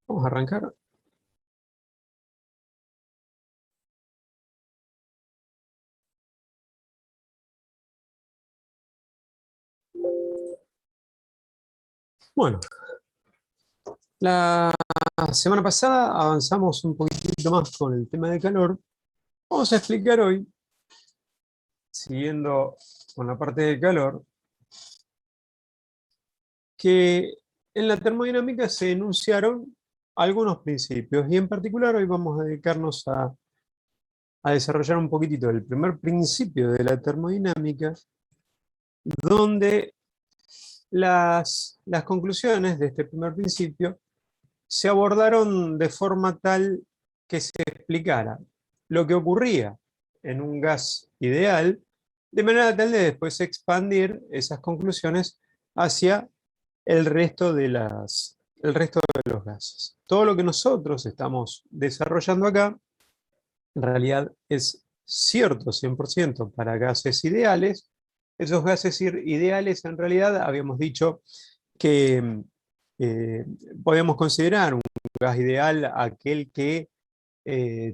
Vamos a arrancar. Bueno, la semana pasada avanzamos un poquitito más con el tema de calor. Vamos a explicar hoy, siguiendo con la parte de calor, que en la termodinámica se enunciaron algunos principios y en particular hoy vamos a dedicarnos a desarrollar un poquitito el primer principio de la termodinámica, donde las conclusiones de este primer principio se abordaron de forma tal que se explicara lo que ocurría en un gas ideal, de manera tal de después expandir esas conclusiones hacia el resto de los gases. Todo lo que nosotros estamos desarrollando acá, en realidad es cierto 100% para gases ideales. Esos gases ideales, en realidad, habíamos dicho que eh, podemos considerar un gas ideal aquel que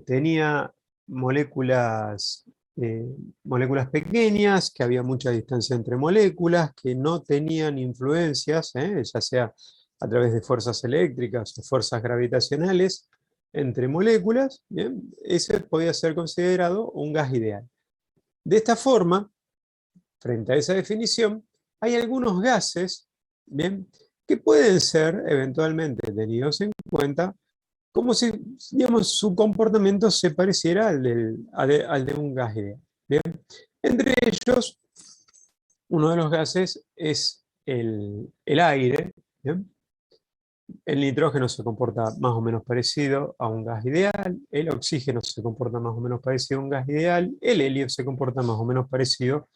tenía moléculas, eh, moléculas pequeñas, que había mucha distancia entre moléculas, que no tenían influencias, ya sea a través de fuerzas eléctricas o fuerzas gravitacionales entre moléculas. Bien, ese podía ser considerado un gas ideal. De esta forma, frente a esa definición, hay algunos gases, bien, que pueden ser eventualmente tenidos en cuenta como si, digamos, su comportamiento se pareciera al de un gas ideal. Bien. Entre ellos, uno de los gases es el aire. Bien. El nitrógeno se comporta más o menos parecido a un gas ideal, el oxígeno se comporta más o menos parecido a un gas ideal, el helio se comporta más o menos parecido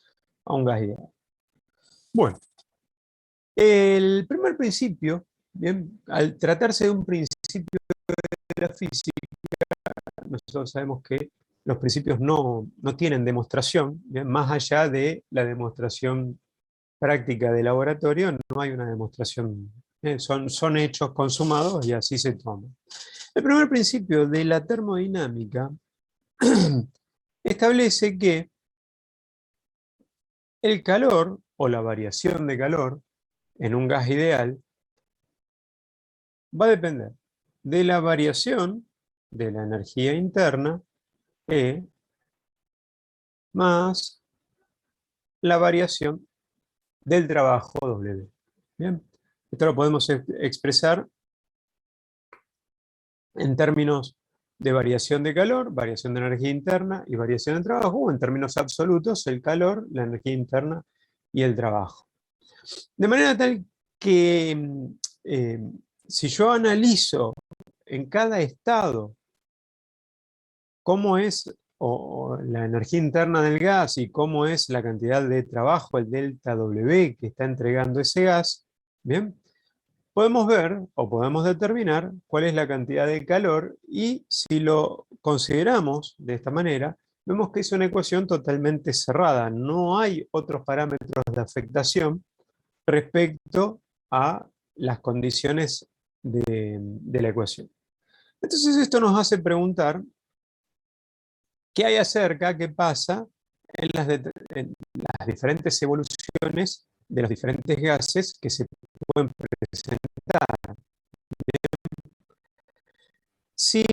a un gas ideal. Bueno, el primer principio, bien, al tratarse de un principio de la física, nosotros sabemos que los principios no tienen demostración, ¿bien? Más allá de la demostración práctica de laboratorio, no hay una demostración, son hechos consumados y así se toman. El primer principio de la termodinámica establece que el calor o la variación de calor en un gas ideal va a depender de la variación de la energía interna, E, más la variación del trabajo W. Bien, esto lo podemos expresar en términos de variación de calor, variación de energía interna y variación de trabajo, o en términos absolutos, el calor, la energía interna y el trabajo. De manera tal que eh, si yo analizo en cada estado cómo es o la energía interna del gas y cómo es la cantidad de trabajo, el delta W que está entregando ese gas, ¿bien? Podemos ver o podemos determinar cuál es la cantidad de calor y si lo consideramos de esta manera, vemos que es una ecuación totalmente cerrada. No hay otros parámetros de afectación respecto a las condiciones de la ecuación. Entonces esto nos hace preguntar qué hay acerca, qué pasa en las diferentes evoluciones de los diferentes gases que se pueden presentar. Si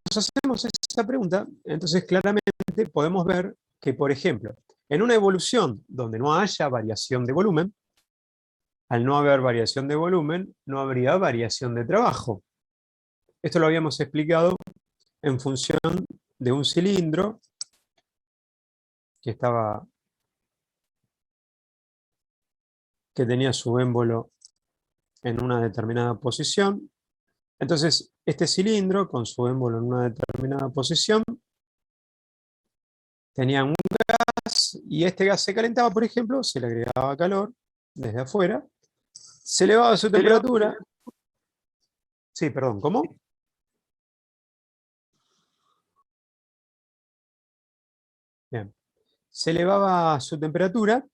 nos hacemos esa pregunta, entonces claramente podemos ver que, por ejemplo, en una evolución donde no haya variación de volumen, al no haber variación de volumen, no habría variación de trabajo. Esto lo habíamos explicado en función de un cilindro que tenía su émbolo en una determinada posición. Entonces, este cilindro, con su émbolo en una determinada posición, tenía un gas y este gas se calentaba, por ejemplo, se le agregaba calor desde afuera, se elevaba su temperatura. Sí, perdón, ¿cómo? Bien. Se elevaba su temperatura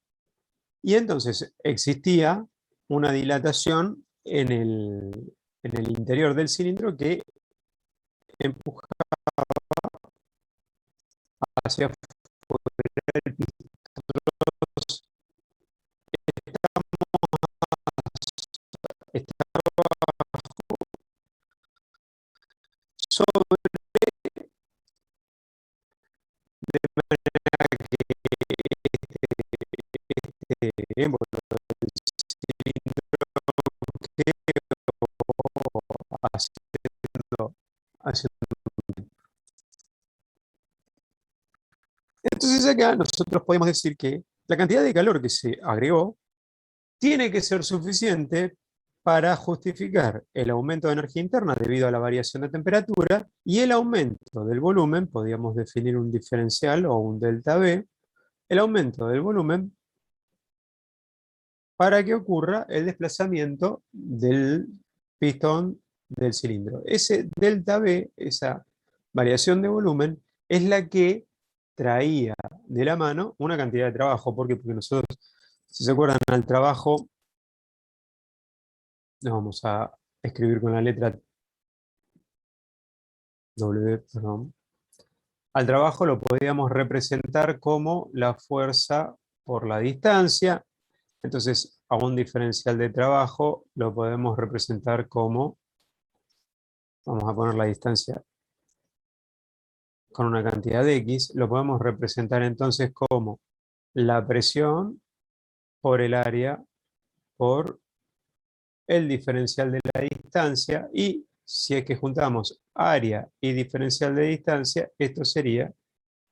y entonces existía una dilatación en el interior del cilindro que empuja hacia afuera el pistón. Está sobre de manera que este émbolo del cilindro quedó haciendo. Entonces acá nosotros podemos decir que la cantidad de calor que se agregó tiene que ser suficiente para justificar el aumento de energía interna debido a la variación de temperatura y el aumento del volumen, podríamos definir un diferencial o un delta V, el aumento del volumen para que ocurra el desplazamiento del pistón del cilindro. Ese delta V, esa variación de volumen, es la que traía de la mano una cantidad de trabajo. ¿Por qué? Porque nosotros, si se acuerdan, al trabajo, nos vamos a escribir con la letra W, perdón. Al trabajo lo podríamos representar como la fuerza por la distancia. Entonces, a un diferencial de trabajo lo podemos representar como, vamos a poner la distancia con una cantidad de X, lo podemos representar entonces como la presión por el área por el diferencial de la distancia, y si es que juntamos área y diferencial de distancia, esto sería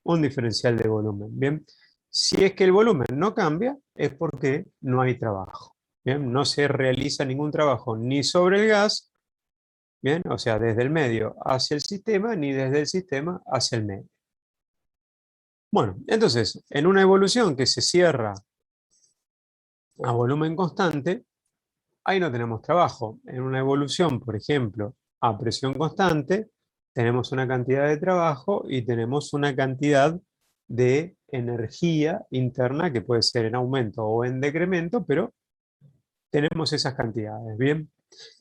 un diferencial de volumen. Bien, si es que el volumen no cambia, es porque no hay trabajo. Bien, no se realiza ningún trabajo ni sobre el gas, bien, o sea, desde el medio hacia el sistema, ni desde el sistema hacia el medio. Bueno, entonces, en una evolución que se cierra a volumen constante, ahí no tenemos trabajo. En una evolución, por ejemplo, a presión constante, tenemos una cantidad de trabajo y tenemos una cantidad de energía interna que puede ser en aumento o en decremento, pero tenemos esas cantidades, ¿bien?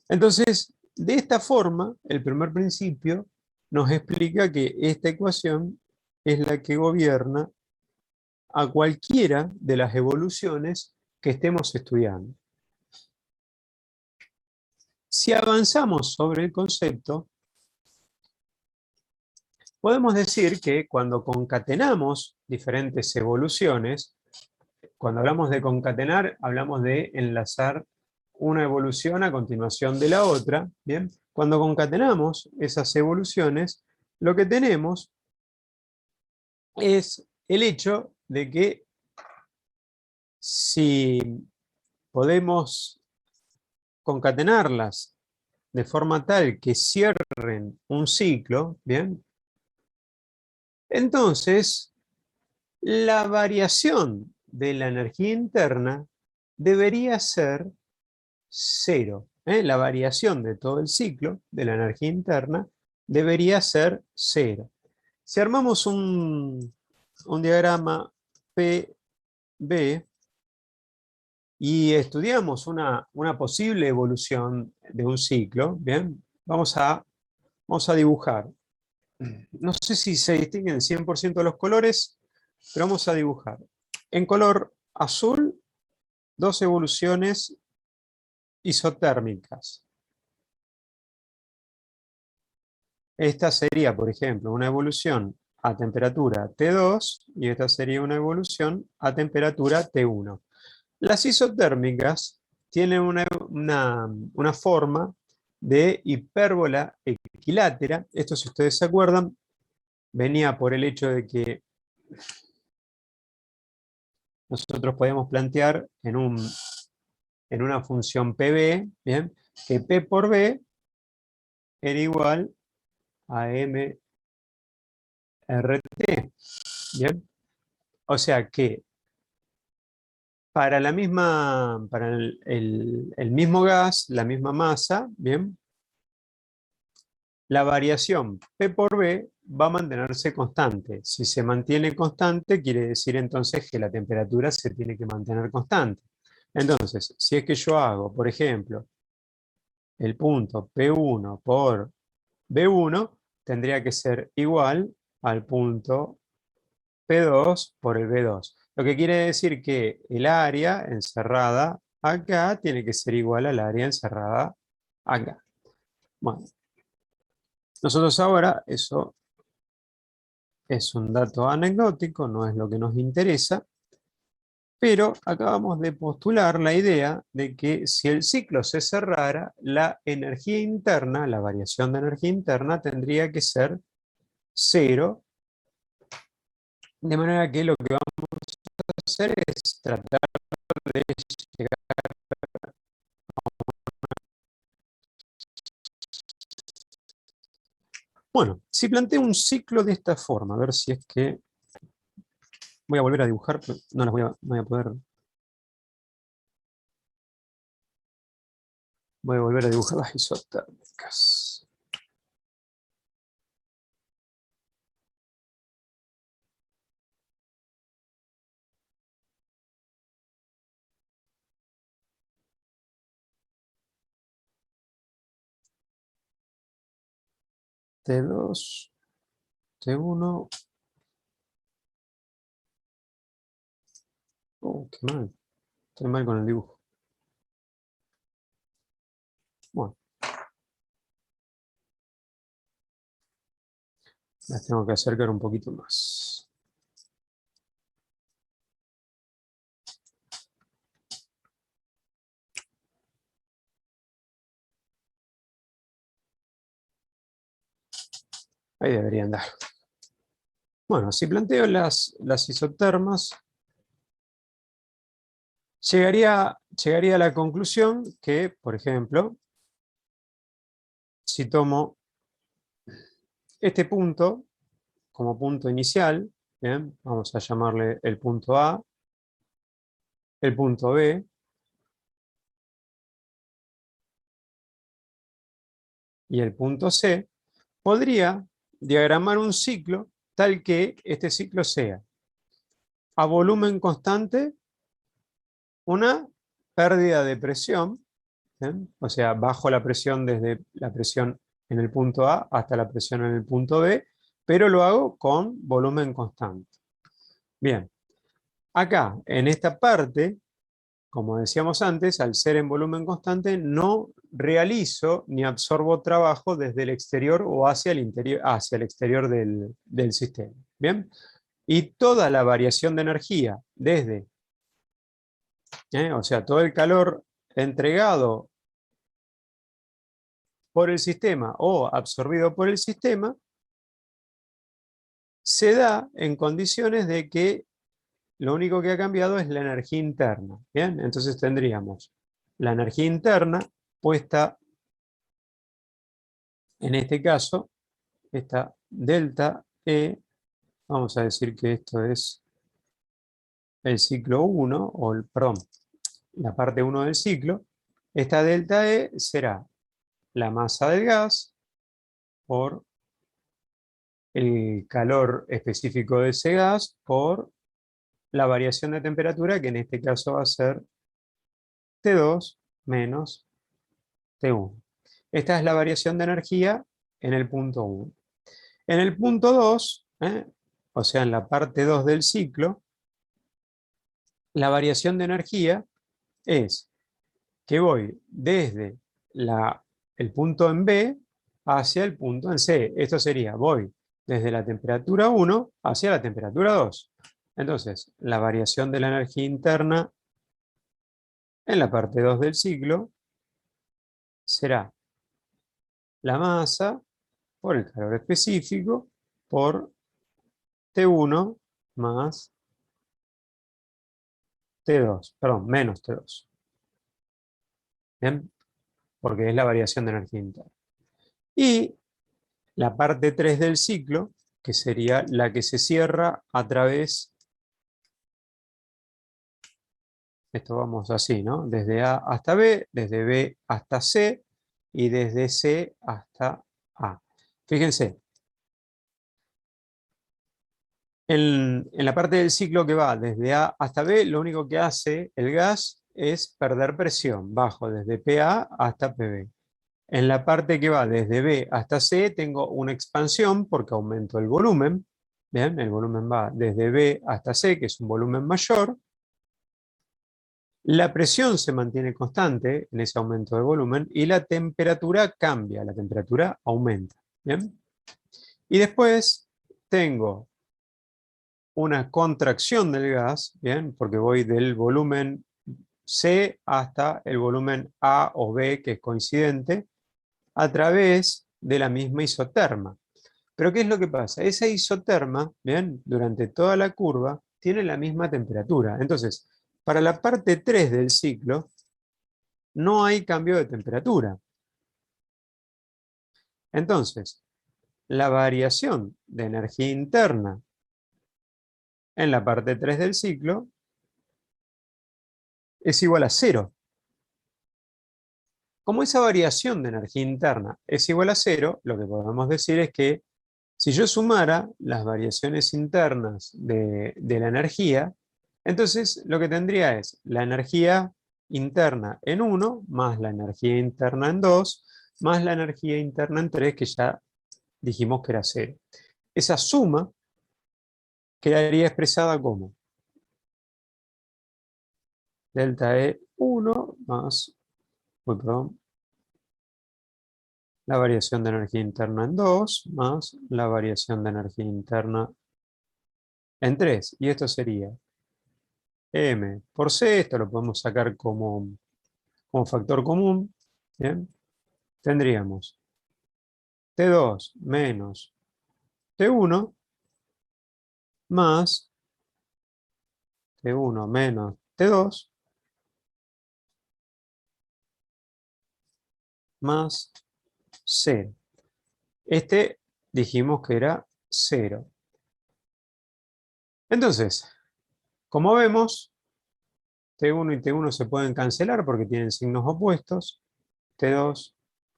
Entonces, de esta forma, el primer principio nos explica que esta ecuación es la que gobierna a cualquiera de las evoluciones que estemos estudiando. Si avanzamos sobre el concepto, podemos decir que cuando concatenamos diferentes evoluciones, cuando hablamos de concatenar, hablamos de enlazar una evolución a continuación de la otra, ¿bien? Cuando concatenamos esas evoluciones, lo que tenemos es el hecho de que si podemos concatenarlas de forma tal que cierren un ciclo, ¿bien? Entonces, la variación de la energía interna debería ser cero. La variación de todo el ciclo de la energía interna debería ser cero. Si armamos un diagrama PB y estudiamos una posible evolución de un ciclo, ¿bien? Vamos a dibujar. No sé si se distinguen 100% los colores, pero vamos a dibujar. En color azul, dos evoluciones isotérmicas. Esta sería, por ejemplo, una evolución a temperatura T2 y esta sería una evolución a temperatura T1. Las isotérmicas tienen una forma de hipérbola equilátera. Esto, si ustedes se acuerdan, venía por el hecho de que nosotros podemos plantear en una función PB, ¿bien? Que P por B era igual a MRT, ¿bien? O sea que para el mismo gas, la misma masa, ¿bien? La variación P por B va a mantenerse constante. Si se mantiene constante, quiere decir entonces que la temperatura se tiene que mantener constante. Entonces, si es que yo hago, por ejemplo, el punto P1 por B1 tendría que ser igual al punto P2 por el B2. Lo que quiere decir que el área encerrada acá tiene que ser igual al área encerrada acá. Bueno, nosotros ahora, eso es un dato anecdótico, no es lo que nos interesa, pero acabamos de postular la idea de que si el ciclo se cerrara, la energía interna, la variación de energía interna, tendría que ser cero, de manera que lo que vamos a hacer es tratar de llegar. Bueno, si planteo un ciclo de esta forma, a ver si es que voy a volver a dibujar, pero no las no voy a poder. Voy a volver a dibujar las isotérmicas. T2, T1. Oh, qué mal. Estoy mal con el dibujo. Bueno, las tengo que acercar un poquito más. Ahí deberían dar. Bueno, si planteo las isotermas, llegaría a la conclusión que, por ejemplo, si tomo este punto como punto inicial, ¿bien? Vamos a llamarle el punto A, el punto B, y el punto C, podría diagramar un ciclo tal que este ciclo sea a volumen constante una pérdida de presión, ¿bien? O sea, bajo la presión desde la presión en el punto A hasta la presión en el punto B, pero lo hago con volumen constante. Bien, acá en esta parte, como decíamos antes, al ser en volumen constante, no realizo ni absorbo trabajo desde el exterior o hacia el interior, hacia el exterior del sistema. Bien, y toda la variación de energía desde, o sea, todo el calor entregado por el sistema o absorbido por el sistema, se da en condiciones de que lo único que ha cambiado es la energía interna. ¿Bien? Entonces tendríamos la energía interna puesta, en este caso, esta delta E, vamos a decir que esto es el ciclo 1, o perdón, la parte 1 del ciclo. Esta delta E será la masa del gas por el calor específico de ese gas por la variación de temperatura, que en este caso va a ser T2 menos T1. Esta es la variación de energía en el punto 1. En el punto 2, o sea, en la parte 2 del ciclo, la variación de energía es que voy desde el punto en B hacia el punto en C. Esto sería, voy desde la temperatura 1 hacia la temperatura 2. Entonces, la variación de la energía interna en la parte 2 del ciclo será la masa por el calor específico por T1 más T2, perdón, menos T2. ¿Bien? Porque es la variación de energía interna. Y la parte 3 del ciclo, que sería la que se cierra a través, esto vamos así, ¿no? Desde A hasta B, desde B hasta C y desde C hasta A. Fíjense, en la parte del ciclo que va desde A hasta B, lo único que hace el gas es perder presión, bajo desde PA hasta PB. En la parte que va desde B hasta C tengo una expansión porque aumento el volumen. Bien, el volumen va desde B hasta C, que es un volumen mayor. La presión se mantiene constante en ese aumento de volumen y la temperatura cambia, la temperatura aumenta. ¿Bien? Y después tengo una contracción del gas, ¿bien? Porque voy del volumen C hasta el volumen A o B, que es coincidente, a través de la misma isoterma. Pero ¿qué es lo que pasa? Esa isoterma, ¿bien? Durante toda la curva, tiene la misma temperatura. Entonces, para la parte 3 del ciclo, no hay cambio de temperatura. Entonces, la variación de energía interna en la parte 3 del ciclo es igual a cero. Como esa variación de energía interna es igual a cero, lo que podemos decir es que si yo sumara las variaciones internas de la energía, entonces lo que tendría es la energía interna en 1 más la energía interna en 2 más la energía interna en 3, que ya dijimos que era cero. Esa suma quedaría expresada como delta E1 más, perdón, la variación de energía interna en 2 más la variación de energía interna en 3. Y esto sería M por C, esto lo podemos sacar como factor común. ¿Bien? Tendríamos T2 menos T1 más T1 menos T2 más C. Este dijimos que era 0. Entonces, como vemos, T1 y T1 se pueden cancelar porque tienen signos opuestos. T2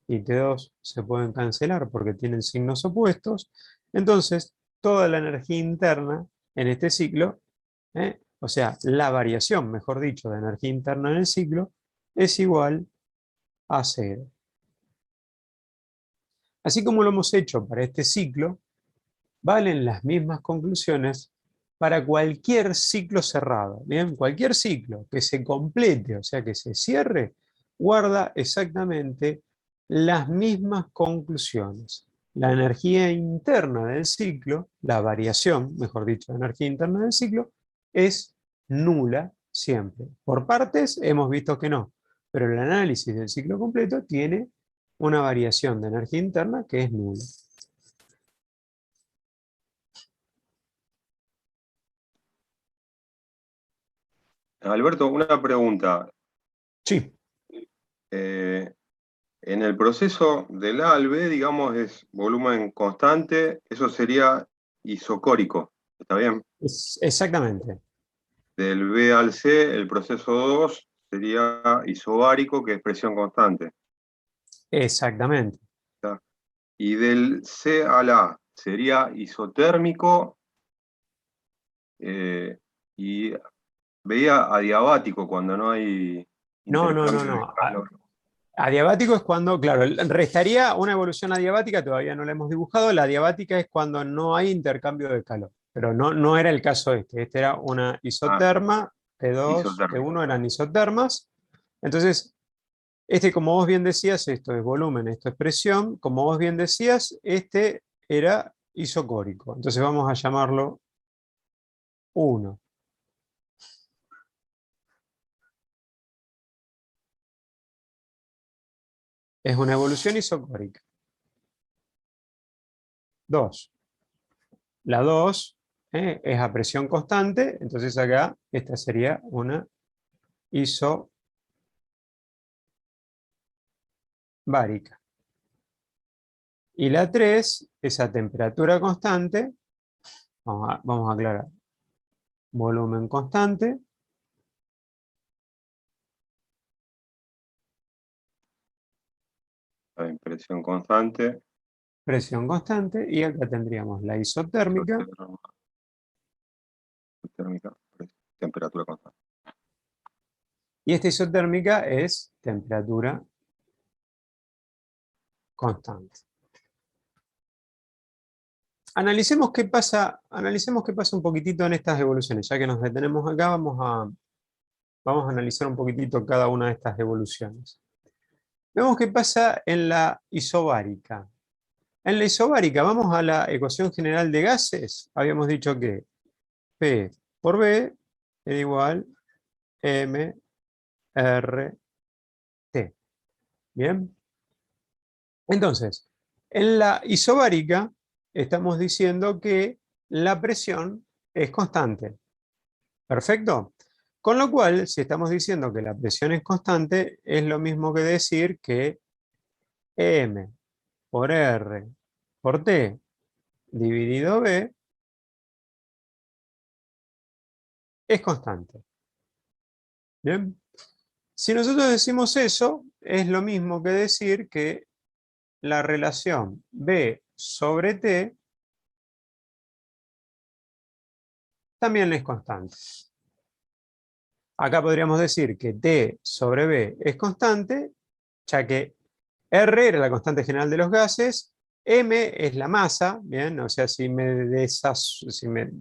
y T2 se pueden cancelar porque tienen signos opuestos. Entonces, toda la energía interna en este ciclo, o sea, la variación, mejor dicho, de energía interna en el ciclo, es igual a cero. Así como lo hemos hecho para este ciclo, valen las mismas conclusiones para cualquier ciclo cerrado. Bien, cualquier ciclo que se complete, o sea, que se cierre, guarda exactamente las mismas conclusiones. La energía interna del ciclo, la variación, mejor dicho, de energía interna del ciclo, es nula siempre. Por partes hemos visto que no, pero el análisis del ciclo completo tiene una variación de energía interna que es nula. Alberto, una pregunta. Sí. Eh, en el proceso del ALBE, digamos, es volumen constante, eso sería isocórico, ¿está bien? Exactamente, Del B al C, el proceso 2 sería isobárico, que es presión constante. exactamente. ¿Está? Y del C al A sería isotérmico eh, y veía adiabático cuando no hay No, no, no, intercambio de no. calor. Adiabático es cuando, claro, restaría una evolución adiabática, todavía no la hemos dibujado. La adiabática es cuando no hay intercambio de calor, pero no era el caso este. Este era una Ah, isoterma, T2, isotérmico. T1 eran isotermas. Entonces, este, como vos bien decías, esto es volumen, esto es presión. Como vos bien decías, este era isocórico. Entonces vamos a llamarlo 1. Es una evolución isocórica. 2. La 2 es a presión constante, entonces acá esta sería una isobárica. Y la 3 es a temperatura constante, vamos a aclarar, volumen constante, La presión constante, presión constante, y acá tendríamos la isotérmica, térmica, temperatura constante. y esta isotérmica es temperatura constante. Analicemos qué pasa un poquitito en estas evoluciones. Ya que nos detenemos acá, vamos a analizar un poquitito cada una de estas evoluciones. Vemos qué pasa en la isobárica. En la isobárica, vamos a la ecuación general de gases. Habíamos dicho que P por B es igual M R T. ¿Bien? Entonces, en la isobárica estamos diciendo que la presión es constante. ¿Perfecto? Con lo cual, si estamos diciendo que la presión es constante, es lo mismo que decir que M por R por T dividido B es constante. ¿Bien? Si nosotros decimos eso, es lo mismo que decir que la relación B sobre T también es constante. Acá podríamos decir que T sobre B es constante, ya que R era la constante general de los gases, M es la masa, ¿bien? O sea, si me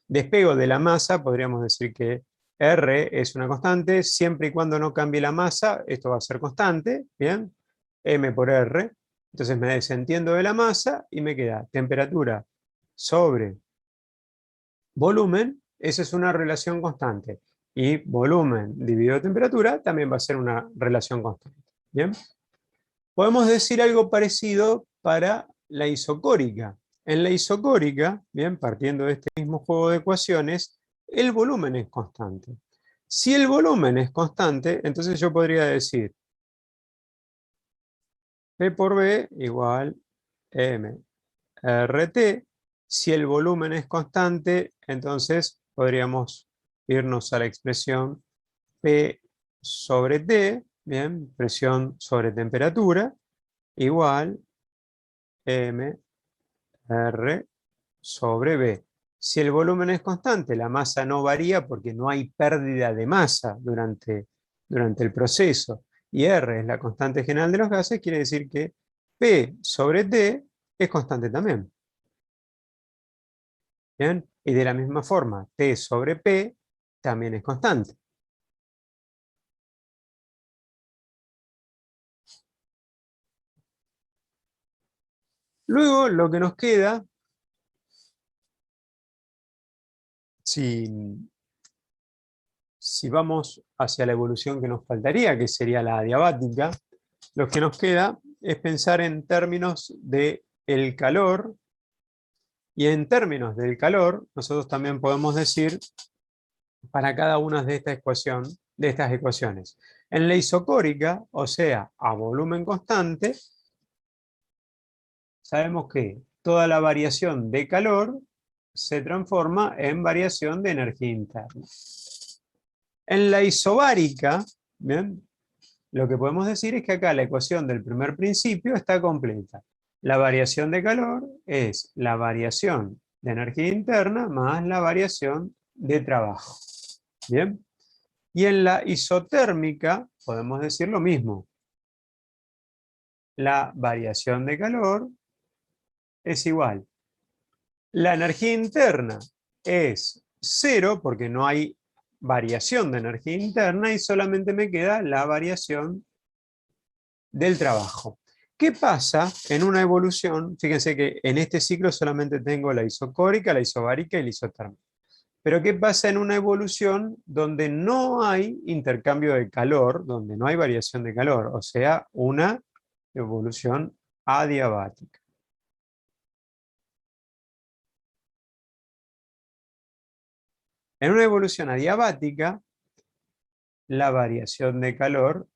despego de la masa, podríamos decir que R es una constante, siempre y cuando no cambie la masa, esto va a ser constante, ¿bien? M por R. Entonces me desentiendo de la masa y me queda temperatura sobre volumen, esa es una relación constante. Y volumen dividido temperatura también va a ser una relación constante. ¿Bien? Podemos decir algo parecido para la isocórica. En la isocórica, bien, partiendo de este mismo juego de ecuaciones, el volumen es constante. Si el volumen es constante, entonces yo podría decir P por B igual M RT. Si el volumen es constante, entonces podríamos irnos a la expresión P sobre T, bien, presión sobre temperatura, igual M R sobre B. Si el volumen es constante, la masa no varía porque no hay pérdida de masa durante el proceso, y R es la constante general de los gases, quiere decir que P sobre T es constante también. ¿Bien? Y de la misma forma, T sobre P también es constante. Luego, lo que nos queda, si vamos hacia la evolución que nos faltaría, que sería la adiabática, lo que nos queda es pensar en términos del calor, y en términos del calor, nosotros también podemos decir para cada una de estas ecuaciones. En la isocórica, o sea, a volumen constante, sabemos que toda la variación de calor se transforma en variación de energía interna. En la isobárica, ¿bien? Lo que podemos decir es que acá la ecuación del primer principio está completa. La variación de calor es la variación de energía interna más la variación de trabajo. ¿Bien? Y en la isotérmica podemos decir lo mismo. La variación de calor es igual. La energía interna es 0 porque no hay variación de energía interna y solamente me queda la variación del trabajo. ¿Qué pasa en una evolución? Fíjense que en este ciclo solamente tengo la isocórica, la isobárica y la isotérmica. Pero ¿qué pasa en una evolución donde no hay intercambio de calor, donde no hay variación de calor? O sea, una evolución adiabática. En una evolución adiabática, la variación de calor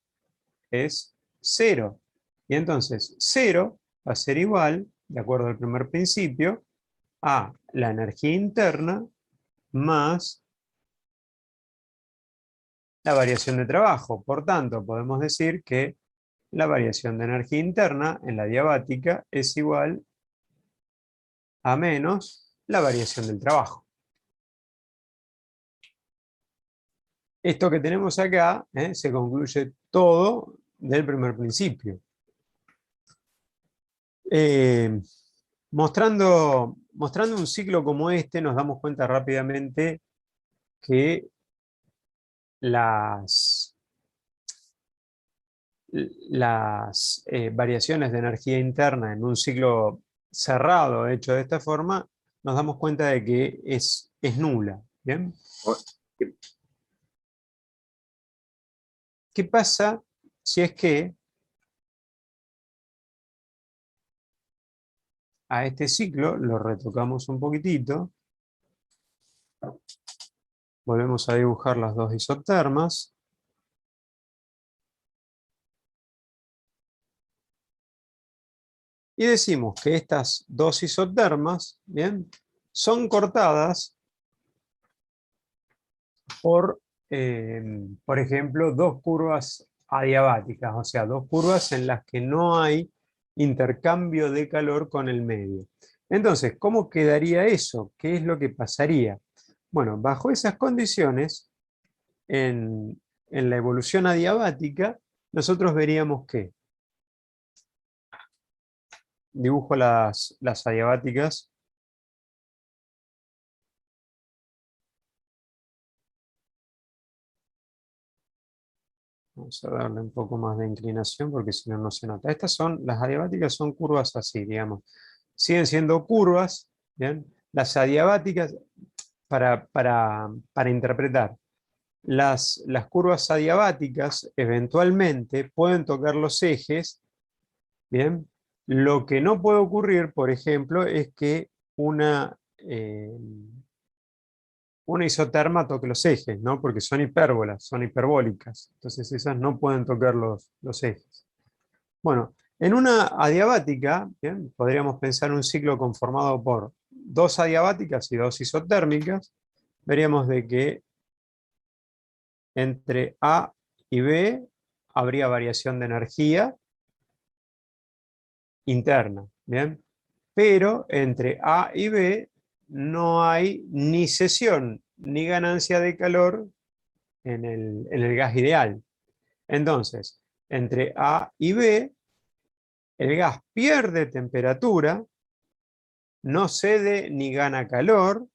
es 0. Y entonces 0 va a ser igual, de acuerdo al primer principio, a la energía interna más la variación de trabajo. Por tanto, podemos decir que la variación de energía interna en la diabática es igual a menos la variación del trabajo. Esto que tenemos acá se concluye todo del primer principio. Mostrando un ciclo como este, nos damos cuenta rápidamente que las variaciones de energía interna en un ciclo cerrado hecho de esta forma, nos damos cuenta de que es nula. ¿Bien? O- ¿Qué pasa si es que a este ciclo lo retocamos un poquitito? Volvemos a dibujar las dos isotermas. Y decimos que estas dos isotermas, ¿bien?, son cortadas por ejemplo, dos curvas adiabáticas, o sea, dos curvas en las que no hay intercambio de calor con el medio. Entonces, ¿cómo quedaría eso? ¿Qué es lo que pasaría? Bueno, bajo esas condiciones, en la evolución adiabática, nosotros veríamos que, dibujo las adiabáticas. Vamos a darle un poco más de inclinación porque si no, no se nota. Las adiabáticas son curvas así, digamos. Siguen siendo curvas, ¿bien? Las adiabáticas, para interpretar, las curvas adiabáticas eventualmente pueden tocar los ejes, ¿bien? Lo que no puede ocurrir, por ejemplo, es que una isoterma toque los ejes, ¿no? Porque son hipérbolas, son hiperbólicas. Entonces esas no pueden tocar los ejes. Bueno, en una adiabática, ¿bien?, podríamos pensar un ciclo conformado por dos adiabáticas y dos isotérmicas. Veríamos de que entre A y B habría variación de energía interna, ¿bien? Pero entre A y B no hay ni cesión ni ganancia de calor en el gas ideal. Entonces, entre A y B, el gas pierde temperatura, no cede ni gana calor,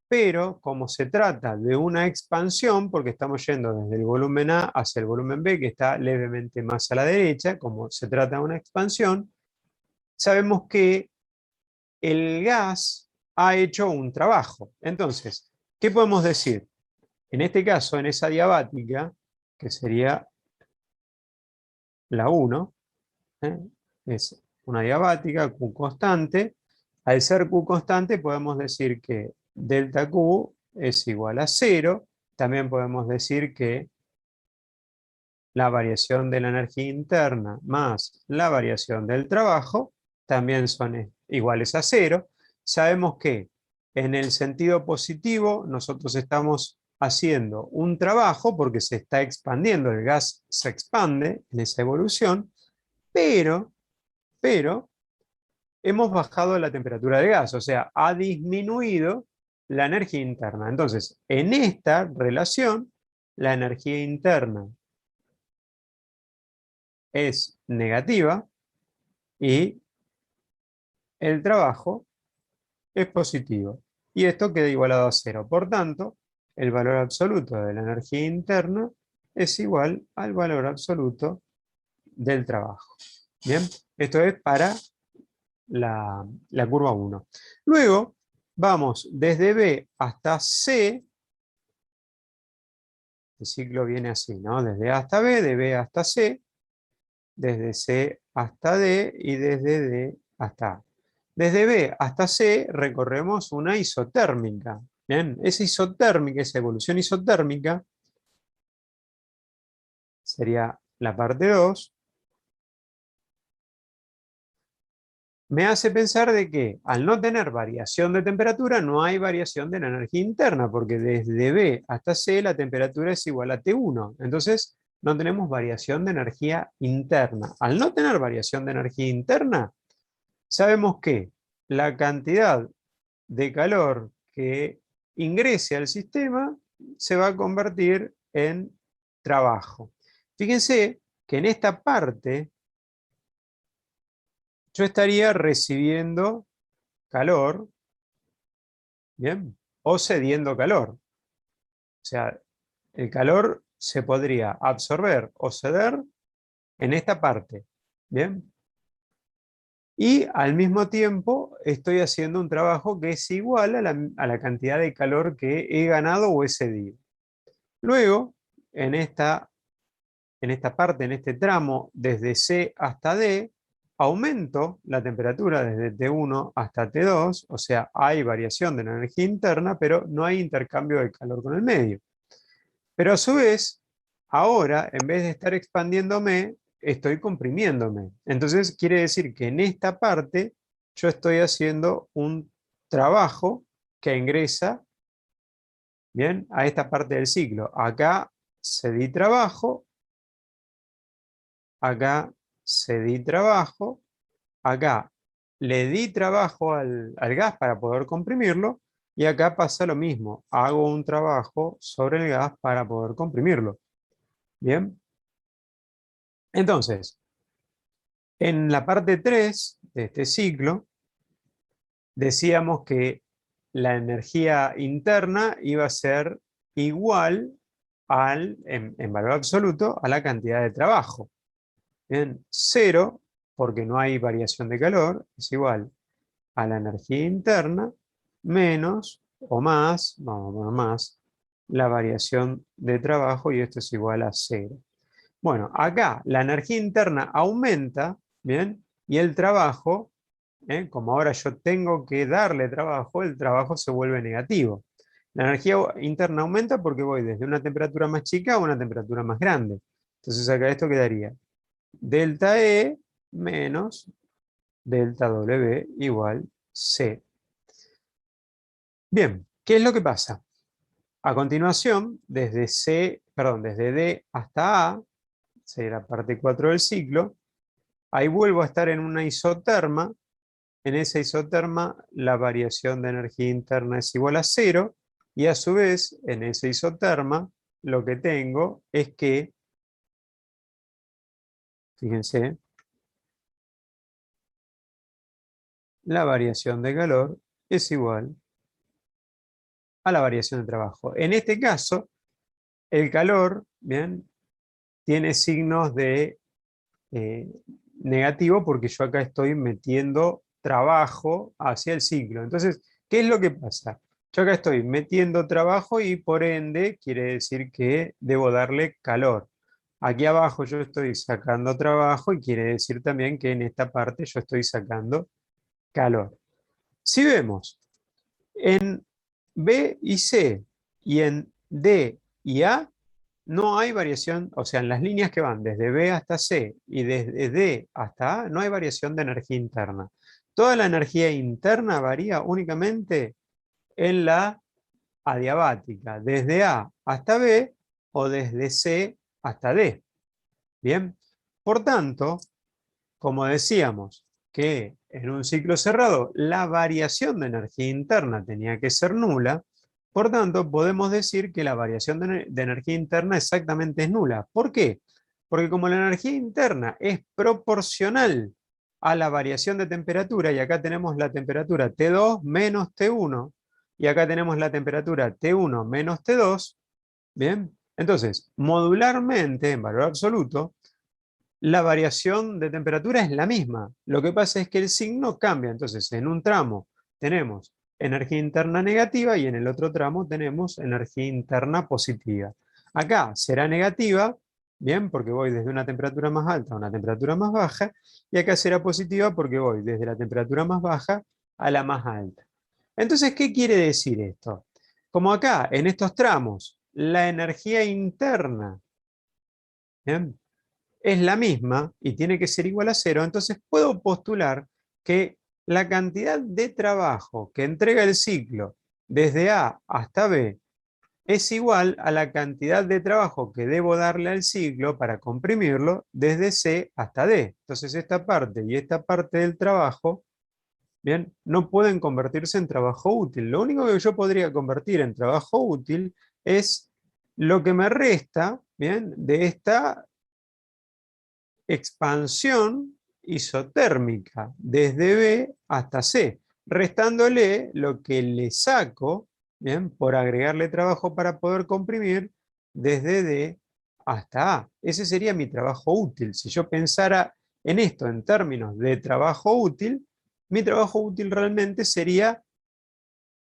pero como se trata de una expansión, porque estamos yendo desde el volumen A hacia el volumen B, que está levemente más a la derecha, como se trata de una expansión, sabemos que el gas ha hecho un trabajo. Entonces, ¿qué podemos decir? En este caso, en esa diabática, que sería la 1, ¿eh?, es una diabática Q constante. Al ser Q constante podemos decir que delta Q es igual a 0. También podemos decir que la variación de la energía interna más la variación del trabajo también son iguales a 0. Sabemos que en el sentido positivo nosotros estamos haciendo un trabajo porque se está expandiendo, el gas se expande en esa evolución, pero hemos bajado la temperatura del gas, o sea, ha disminuido la energía interna. Entonces, en esta relación, la energía interna es negativa y el trabajo es positivo. Y esto queda igualado a 0. Por tanto, el valor absoluto de la energía interna es igual al valor absoluto del trabajo. Bien, esto es para la curva 1. Luego vamos desde B hasta C. El ciclo viene así, ¿no? Desde A hasta B, de B hasta C, desde C hasta D y desde D hasta A. Desde B hasta C recorremos una isotérmica. Bien, esa isotérmica, esa evolución isotérmica sería la parte 2. Me hace pensar de que al no tener variación de temperatura no hay variación de la energía interna, porque desde B hasta C la temperatura es igual a T1. Entonces no tenemos variación de energía interna. Al no tener variación de energía interna, sabemos que la cantidad de calor que ingrese al sistema se va a convertir en trabajo. Fíjense que en esta parte yo estaría recibiendo calor, ¿bien? O cediendo calor. O sea, el calor se podría absorber o ceder en esta parte, ¿bien? Y al mismo tiempo estoy haciendo un trabajo que es igual a la cantidad de calor que he ganado o he cedido. Luego, en esta parte, en este tramo, desde C hasta D, aumento la temperatura desde T1 hasta T2, o sea, hay variación de la energía interna, pero no hay intercambio de calor con el medio. Pero a su vez, ahora, en vez de estar expandiéndome, estoy comprimiéndome. Entonces, quiere decir que en esta parte yo estoy haciendo un trabajo que ingresa, bien, a esta parte del ciclo. Acá cedí trabajo, acá cedí trabajo, acá le di trabajo al gas para poder comprimirlo, y acá pasa lo mismo, hago un trabajo sobre el gas para poder comprimirlo. Bien, entonces, en la parte 3 de este ciclo, decíamos que la energía interna iba a ser igual en valor absoluto a la cantidad de trabajo. Bien, 0, porque no hay variación de calor, es igual a la energía interna menos o más, vamos a poner más, la variación de trabajo, y esto es igual a 0. Bueno, acá la energía interna aumenta, ¿bien? Y el trabajo, como ahora yo tengo que darle trabajo, el trabajo se vuelve negativo. La energía interna aumenta porque voy desde una temperatura más chica a una temperatura más grande. Entonces acá esto quedaría delta E menos delta W igual C. Bien, ¿qué es lo que pasa? A continuación, desde D hasta A, sería la parte 4 del ciclo, ahí vuelvo a estar en una isoterma. En esa isoterma la variación de energía interna es igual a 0, y a su vez en esa isoterma lo que tengo es que, fíjense, la variación de calor es igual a la variación de trabajo. En este caso, el calor, bien, tiene signos de eh, negativo porque yo acá estoy metiendo trabajo hacia el ciclo. Entonces, ¿qué es lo que pasa? Yo acá estoy metiendo trabajo y por ende quiere decir que debo darle calor. Aquí abajo yo estoy sacando trabajo y quiere decir también que en esta parte yo estoy sacando calor. Si vemos en B y C y en D y A, no hay variación, o sea, en las líneas que van desde B hasta C y desde D hasta A, no hay variación de energía interna. Toda la energía interna varía únicamente en la adiabática, desde A hasta B o desde C hasta D. Bien, por tanto, como decíamos que en un ciclo cerrado la variación de energía interna tenía que ser nula, por tanto podemos decir que la variación de energía interna exactamente es nula. ¿Por qué? Porque como la energía interna es proporcional a la variación de temperatura, y acá tenemos la temperatura T2 menos T1, y acá tenemos la temperatura T1 menos T2, ¿bien? Entonces, modularmente, en valor absoluto, la variación de temperatura es la misma. Lo que pasa es que el signo cambia. Entonces, en un tramo tenemos energía interna negativa y en el otro tramo tenemos energía interna positiva. Acá será negativa, bien, porque voy desde una temperatura más alta a una temperatura más baja, y acá será positiva porque voy desde la temperatura más baja a la más alta. Entonces, ¿qué quiere decir esto? Como acá, en estos tramos, la energía interna, ¿bien?, es la misma y tiene que ser igual a 0, entonces puedo postular que la cantidad de trabajo que entrega el ciclo desde A hasta B es igual a la cantidad de trabajo que debo darle al ciclo para comprimirlo desde C hasta D. Entonces esta parte y esta parte del trabajo, bien, no pueden convertirse en trabajo útil. Lo único que yo podría convertir en trabajo útil es lo que me resta, bien, de esta expansión isotérmica desde B hasta C, restándole lo que le saco, ¿bien?, por agregarle trabajo para poder comprimir desde D hasta A. Ese sería mi trabajo útil. Si yo pensara en esto en términos de trabajo útil, mi trabajo útil realmente sería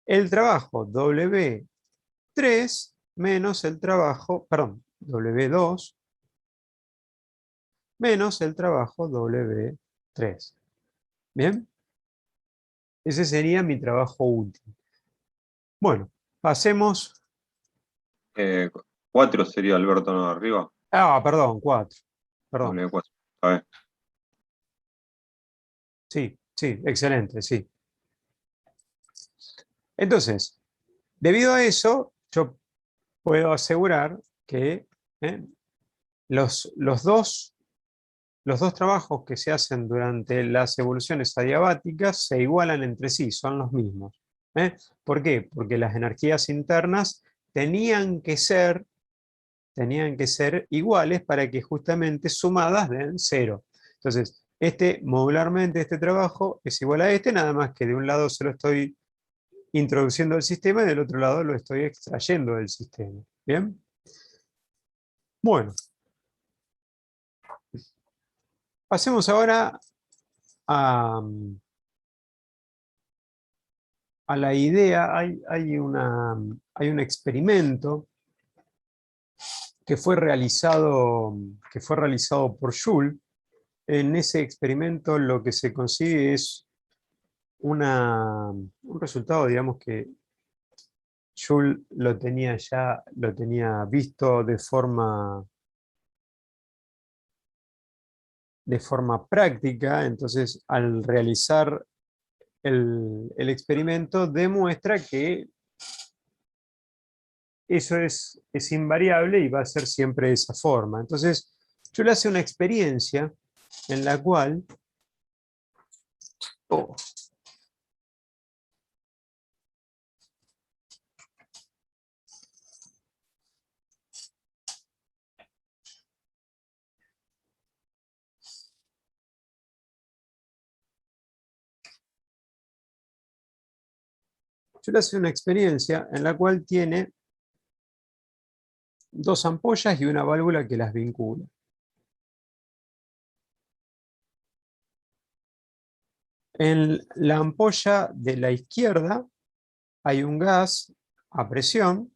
el trabajo W3 menos el trabajo, perdón, W2 menos el trabajo W3. ¿Bien? Ese sería mi trabajo útil. Bueno, pasemos... 4 sería Alberto, no, arriba. Ah, perdón, 4. Perdón. W4. A ver. Sí, sí, excelente, sí. Entonces, debido a eso, yo puedo asegurar que los dos trabajos que se hacen durante las evoluciones adiabáticas se igualan entre sí, son los mismos. ¿Por qué? Porque las energías internas tenían que ser iguales para que justamente sumadas den 0. Entonces, modularmente este trabajo es igual a nada más que de un lado se lo estoy introduciendo al sistema y del otro lado lo estoy extrayendo del sistema. ¿Bien? Bueno, pasemos ahora a la idea. Hay un experimento que fue realizado por Joule. En ese experimento lo que se consigue es un resultado, digamos, que Joule lo tenía visto de forma práctica. Entonces, al realizar el experimento, demuestra que eso es invariable y va a ser siempre de esa forma. Entonces, Joule hace una experiencia en la cual tiene dos ampollas y una válvula que las vincula. En la ampolla de la izquierda hay un gas a presión,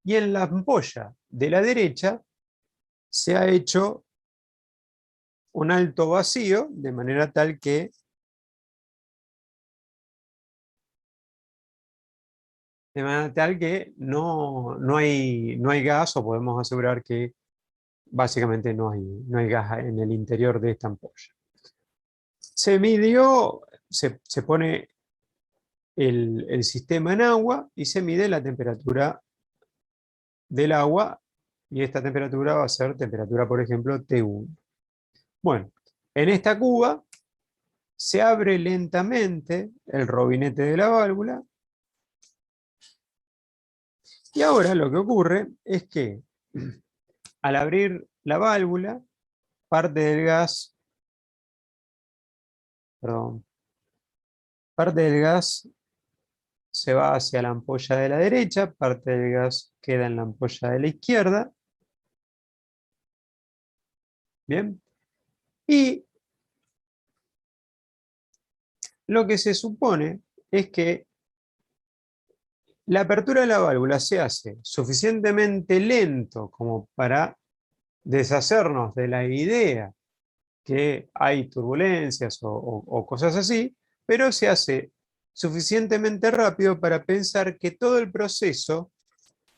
y en la ampolla de la derecha se ha hecho un alto vacío, de manera tal que no hay gas, o podemos asegurar que básicamente no hay gas en el interior de esta ampolla. Se pone el sistema en agua y se mide la temperatura del agua, y esta temperatura va a ser temperatura, por ejemplo, T1. Bueno, en esta cuba se abre lentamente el robinete de la válvula, y ahora lo que ocurre es que al abrir la válvula, parte del gas se va hacia la ampolla de la derecha, parte del gas queda en la ampolla de la izquierda. Bien. Y lo que se supone es que la apertura de la válvula se hace suficientemente lento como para deshacernos de la idea que hay turbulencias o cosas así, pero se hace suficientemente rápido para pensar que todo el proceso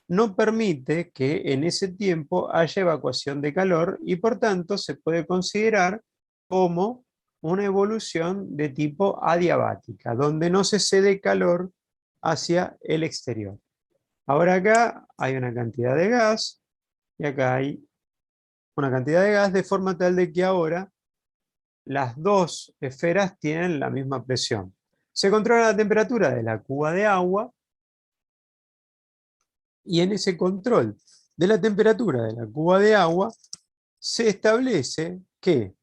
no permite que en ese tiempo haya evacuación de calor, y por tanto se puede considerar como una evolución de tipo adiabática, donde no se cede calor hacia el exterior. Ahora acá hay una cantidad de gas y acá hay una cantidad de gas, de forma tal de que ahora las dos esferas tienen la misma presión. Se controla la temperatura de la cuba de agua, y en ese control de la temperatura de la cuba de agua se establece que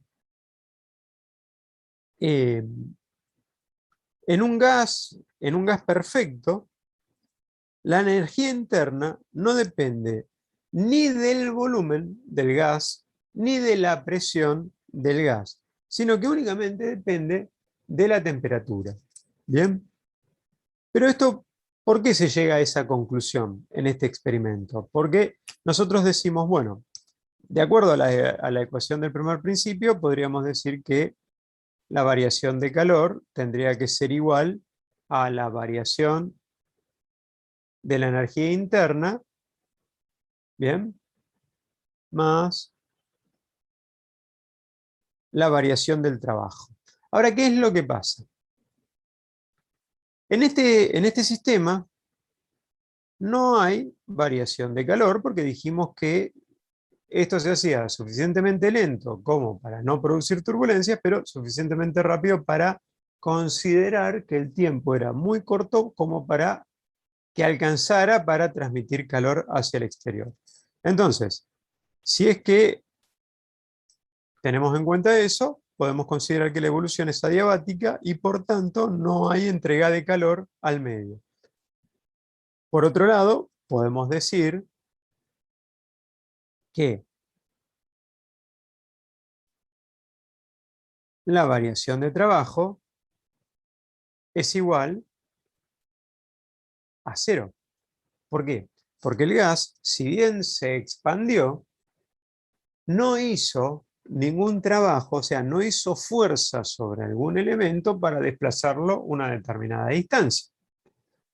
eh, en un gas perfecto, la energía interna no depende ni del volumen del gas, ni de la presión del gas, sino que únicamente depende de la temperatura. ¿Bien? Pero esto, ¿por qué se llega a esa conclusión en este experimento? Porque nosotros decimos, bueno, de acuerdo a la ecuación del primer principio, podríamos decir que la variación de calor tendría que ser igual a la variación de la energía interna, ¿bien? Más la variación del trabajo. Ahora, ¿qué es lo que pasa? En este sistema no hay variación de calor porque dijimos que esto se hacía suficientemente lento como para no producir turbulencias, pero suficientemente rápido para considerar que el tiempo era muy corto como para que alcanzara para transmitir calor hacia el exterior. Entonces, si es que tenemos en cuenta eso, podemos considerar que la evolución es adiabática y por tanto no hay entrega de calor al medio. Por otro lado, podemos decir que la variación de trabajo es igual a cero. ¿Por qué? Porque el gas, si bien se expandió, no hizo ningún trabajo, o sea, no hizo fuerza sobre algún elemento para desplazarlo una determinada distancia.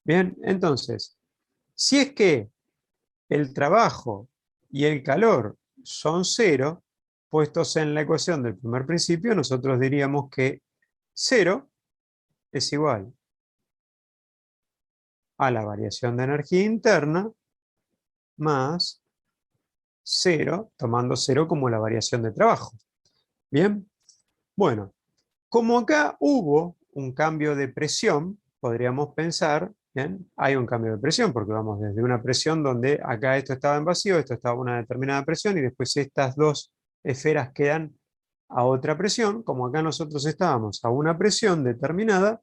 Bien, entonces, si es que el trabajo y el calor son cero, puestos en la ecuación del primer principio, nosotros diríamos que cero es igual a la variación de energía interna más cero, tomando cero como la variación de trabajo. Bien, bueno, como acá hubo un cambio de presión, podríamos pensar, ¿bien? Hay un cambio de presión, porque vamos desde una presión donde acá esto estaba en vacío, esto estaba a una determinada presión, y después estas dos esferas quedan a otra presión. Como acá nosotros estábamos a una presión determinada,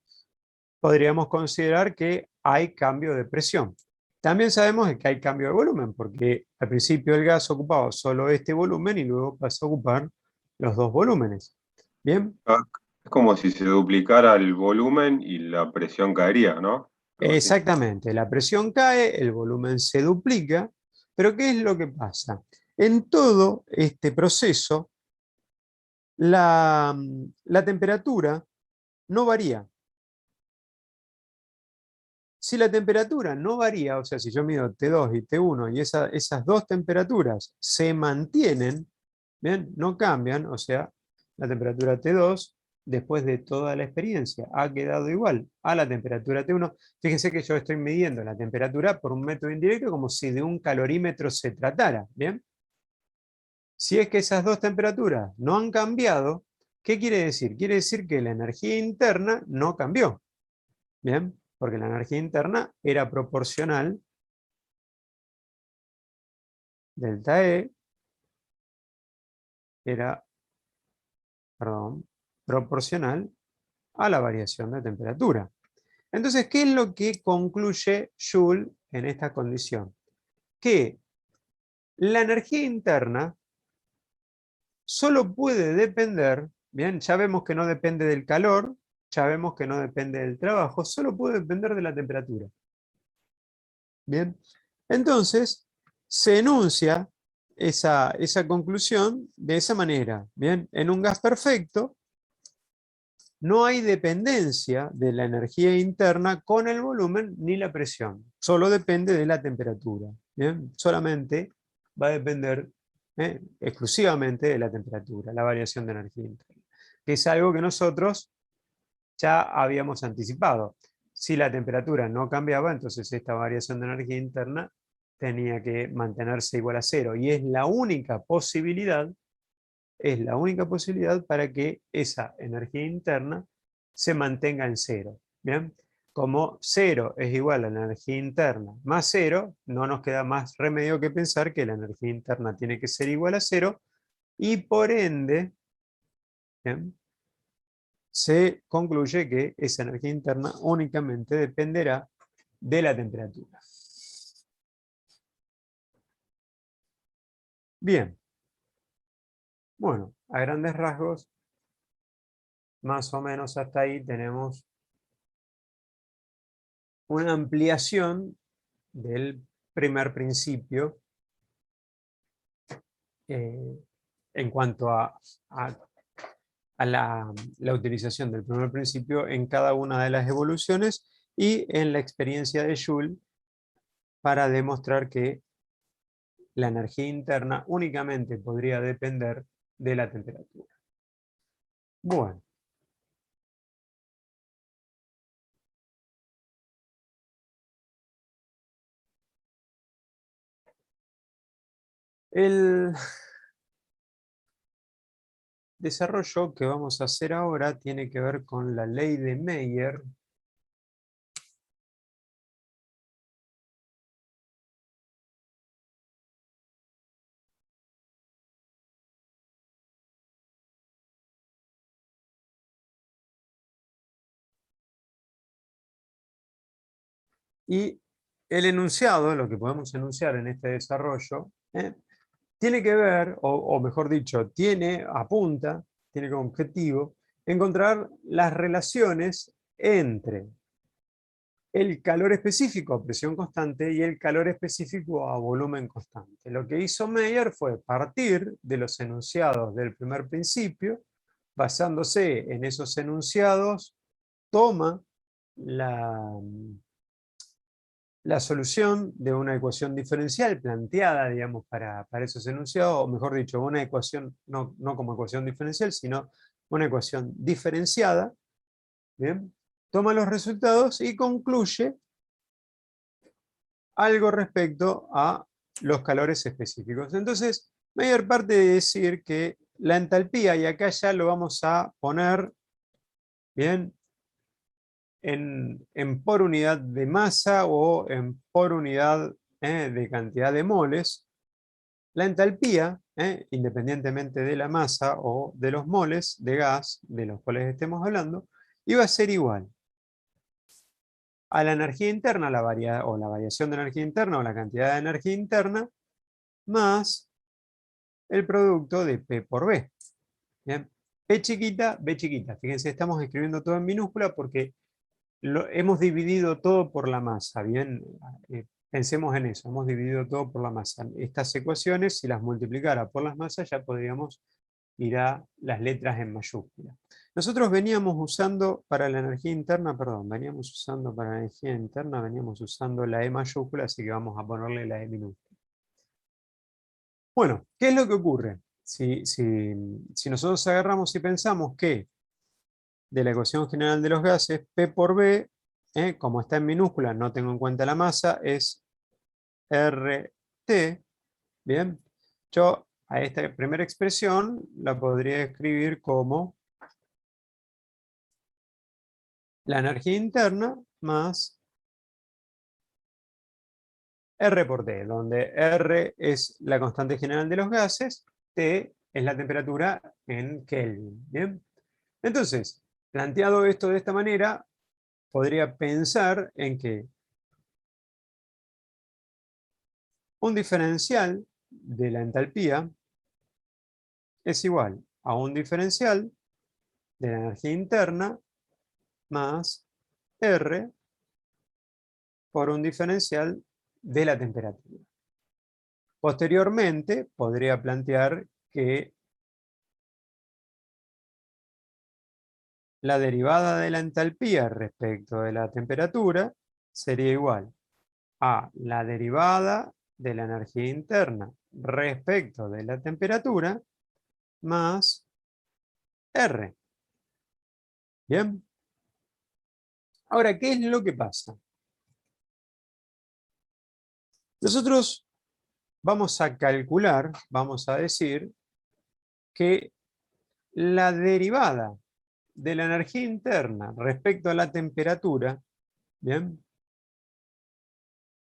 podríamos considerar que hay cambio de presión. También sabemos que hay cambio de volumen, porque al principio el gas ocupaba solo este volumen y luego pasó a ocupar los dos volúmenes. ¿Bien? Ah, es como si se duplicara el volumen y la presión caería, ¿no? Algo así. Exactamente, la presión cae, el volumen se duplica, pero ¿qué es lo que pasa? En todo este proceso, la temperatura no varía. Si la temperatura no varía, o sea, si yo mido T2 y T1 y esas dos temperaturas se mantienen, ¿bien? No cambian, o sea, la temperatura T2, después de toda la experiencia, ha quedado igual a la temperatura T1. Fíjense que yo estoy midiendo la temperatura por un método indirecto como si de un calorímetro se tratara, ¿bien? Si es que esas dos temperaturas no han cambiado, ¿qué quiere decir? Quiere decir que la energía interna no cambió. Bien, porque la energía interna era proporcional, delta E era, perdón, proporcional a la variación de temperatura. Entonces, ¿qué es lo que concluye Joule en esta condición? Que la energía interna solo puede depender, bien, ya vemos que no depende del calor, ya vemos que no depende del trabajo, solo puede depender de la temperatura. Bien, entonces se enuncia esa conclusión de esa manera. Bien, en un gas perfecto no hay dependencia de la energía interna con el volumen ni la presión, solo depende de la temperatura. Bien, solamente va a depender exclusivamente de la temperatura, la variación de energía interna, que es algo que nosotros ya habíamos anticipado. Si la temperatura no cambiaba, entonces esta variación de energía interna tenía que mantenerse igual a cero. Y es la única posibilidad para que esa energía interna se mantenga en cero. ¿Bien? Como cero es igual a la energía interna más cero, no nos queda más remedio que pensar que la energía interna tiene que ser igual a cero y por ende, ¿bien?, se concluye que esa energía interna únicamente dependerá de la temperatura. Bien, bueno, a grandes rasgos, más o menos hasta ahí tenemos una ampliación del primer principio en cuanto a la utilización del primer principio en cada una de las evoluciones y en la experiencia de Joule para demostrar que la energía interna únicamente podría depender de la temperatura. Bueno. El desarrollo que vamos a hacer ahora tiene que ver con la ley de Mayer. Y el enunciado, lo que podemos enunciar en este desarrollo, tiene que ver, o mejor dicho, apunta, tiene como objetivo, encontrar las relaciones entre el calor específico a presión constante y el calor específico a volumen constante. Lo que hizo Mayer fue partir de los enunciados del primer principio, basándose en esos enunciados, toma la solución de una ecuación diferencial planteada, digamos, para esos enunciados, o mejor dicho, una ecuación, no como ecuación diferencial, sino una ecuación diferenciada, ¿bien? Toma los resultados y concluye algo respecto a los calores específicos. Entonces, Mayer parte de decir que la entalpía, y acá ya lo vamos a poner, ¿bien?, en por unidad de masa o en por unidad de cantidad de moles. La entalpía, independientemente de la masa o de los moles de gas de los cuales estemos hablando, iba a ser igual a la energía interna, la variación de energía interna o la cantidad de energía interna, más el producto de P por B. ¿Bien? P chiquita, B chiquita. Fíjense, estamos escribiendo todo en minúscula porque hemos dividido todo por la masa, ¿bien? Pensemos en eso, hemos dividido todo por la masa. Estas ecuaciones, si las multiplicara por las masas, ya podríamos ir a las letras en mayúscula. Nosotros veníamos usando para la energía interna, veníamos usando la E mayúscula, así que vamos a ponerle la E minúscula. Bueno, ¿qué es lo que ocurre? Si nosotros agarramos y pensamos que de la ecuación general de los gases, P por B, como está en minúscula, no tengo en cuenta la masa, es RT, ¿bien? Yo a esta primera expresión la podría escribir como la energía interna más R por T, donde R es la constante general de los gases, T es la temperatura en Kelvin, ¿bien? Entonces, planteado esto de esta manera, podría pensar en que un diferencial de la entalpía es igual a un diferencial de la energía interna más R por un diferencial de la temperatura. Posteriormente, podría plantear que la derivada de la entalpía respecto de la temperatura sería igual a la derivada de la energía interna respecto de la temperatura más R. ¿Bien? Ahora, ¿qué es lo que pasa? Nosotros vamos a calcular, vamos a decir, que la derivada de la energía interna respecto a la temperatura, ¿bien?,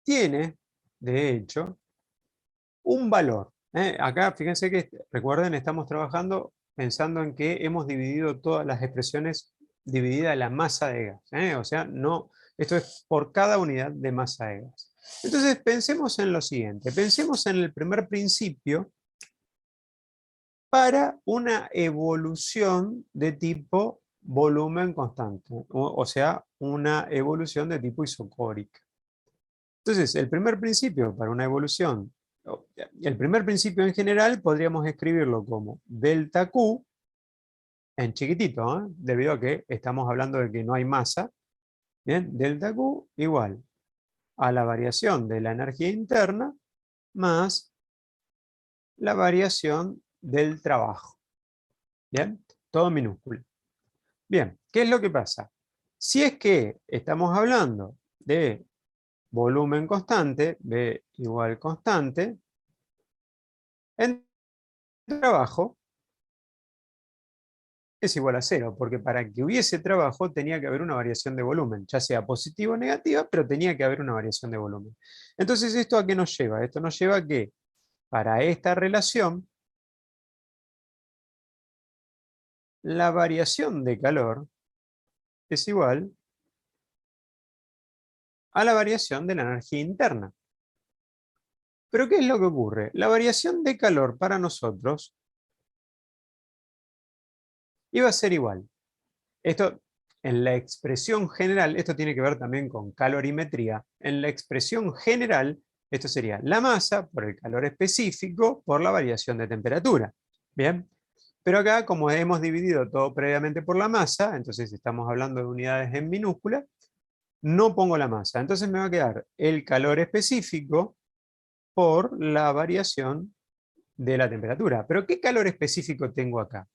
tiene, de hecho, un valor. Acá, fíjense que, recuerden, estamos trabajando pensando en que hemos dividido todas las expresiones dividida la masa de gas. O sea, no, esto es por cada unidad de masa de gas. Entonces, pensemos en lo siguiente. Pensemos en el primer principio para una evolución de tipo volumen constante, o sea, una evolución de tipo isocórica. Entonces, el primer principio para una evolución, el primer principio en general podríamos escribirlo como delta Q, en chiquitito, debido a que estamos hablando de que no hay masa. Bien, delta Q igual a la variación de la energía interna más la variación del trabajo. Bien, todo minúsculo. Bien, ¿qué es lo que pasa? Si es que estamos hablando de volumen constante, B igual constante, en trabajo es igual a cero, porque para que hubiese trabajo tenía que haber una variación de volumen, ya sea positiva o negativa, pero tenía que haber una variación de volumen. Entonces, ¿esto a qué nos lleva? Esto nos lleva a que para esta relación, la variación de calor es igual a la variación de la energía interna. Pero ¿qué es lo que ocurre? La variación de calor para nosotros iba a ser igual. Esto, en la expresión general, esto tiene que ver también con calorimetría. En la expresión general, esto sería la masa por el calor específico por la variación de temperatura. Bien, pero acá, como hemos dividido todo previamente por la masa, entonces estamos hablando de unidades en minúscula, no pongo la masa. Entonces me va a quedar el calor específico por la variación de la temperatura. ¿Pero qué calor específico tengo acá?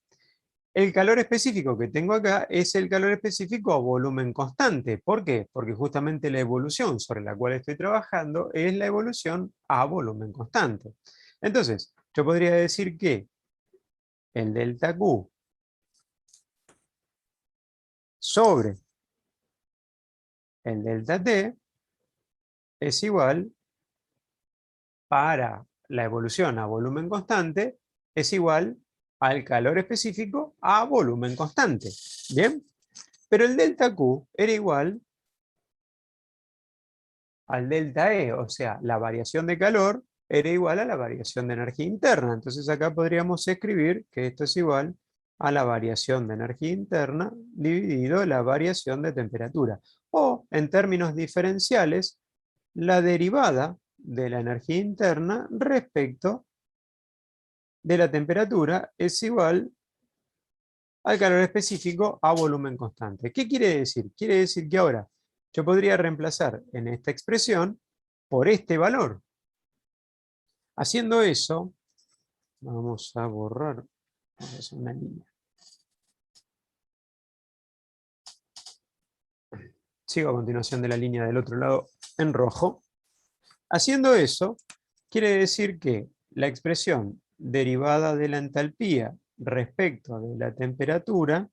El calor específico que tengo acá es el calor específico a volumen constante. ¿Por qué? Porque justamente la evolución sobre la cual estoy trabajando es la evolución a volumen constante. Entonces, yo podría decir que el delta Q sobre el delta T es igual, para la evolución a volumen constante, es igual al calor específico a volumen constante. ¿Bien? Pero el delta Q era igual al delta E, o sea, la variación de calor era igual a la variación de energía interna. Entonces acá podríamos escribir que esto es igual a la variación de energía interna dividido la variación de temperatura. O, en términos diferenciales, la derivada de la energía interna respecto de la temperatura es igual al calor específico a volumen constante. ¿Qué quiere decir? Quiere decir que ahora yo podría reemplazar en esta expresión por este valor. Haciendo eso, vamos a borrar, vamos a hacer una línea. Sigo a continuación de la línea del otro lado en rojo. Haciendo eso, quiere decir que la expresión derivada de la entalpía respecto de la temperatura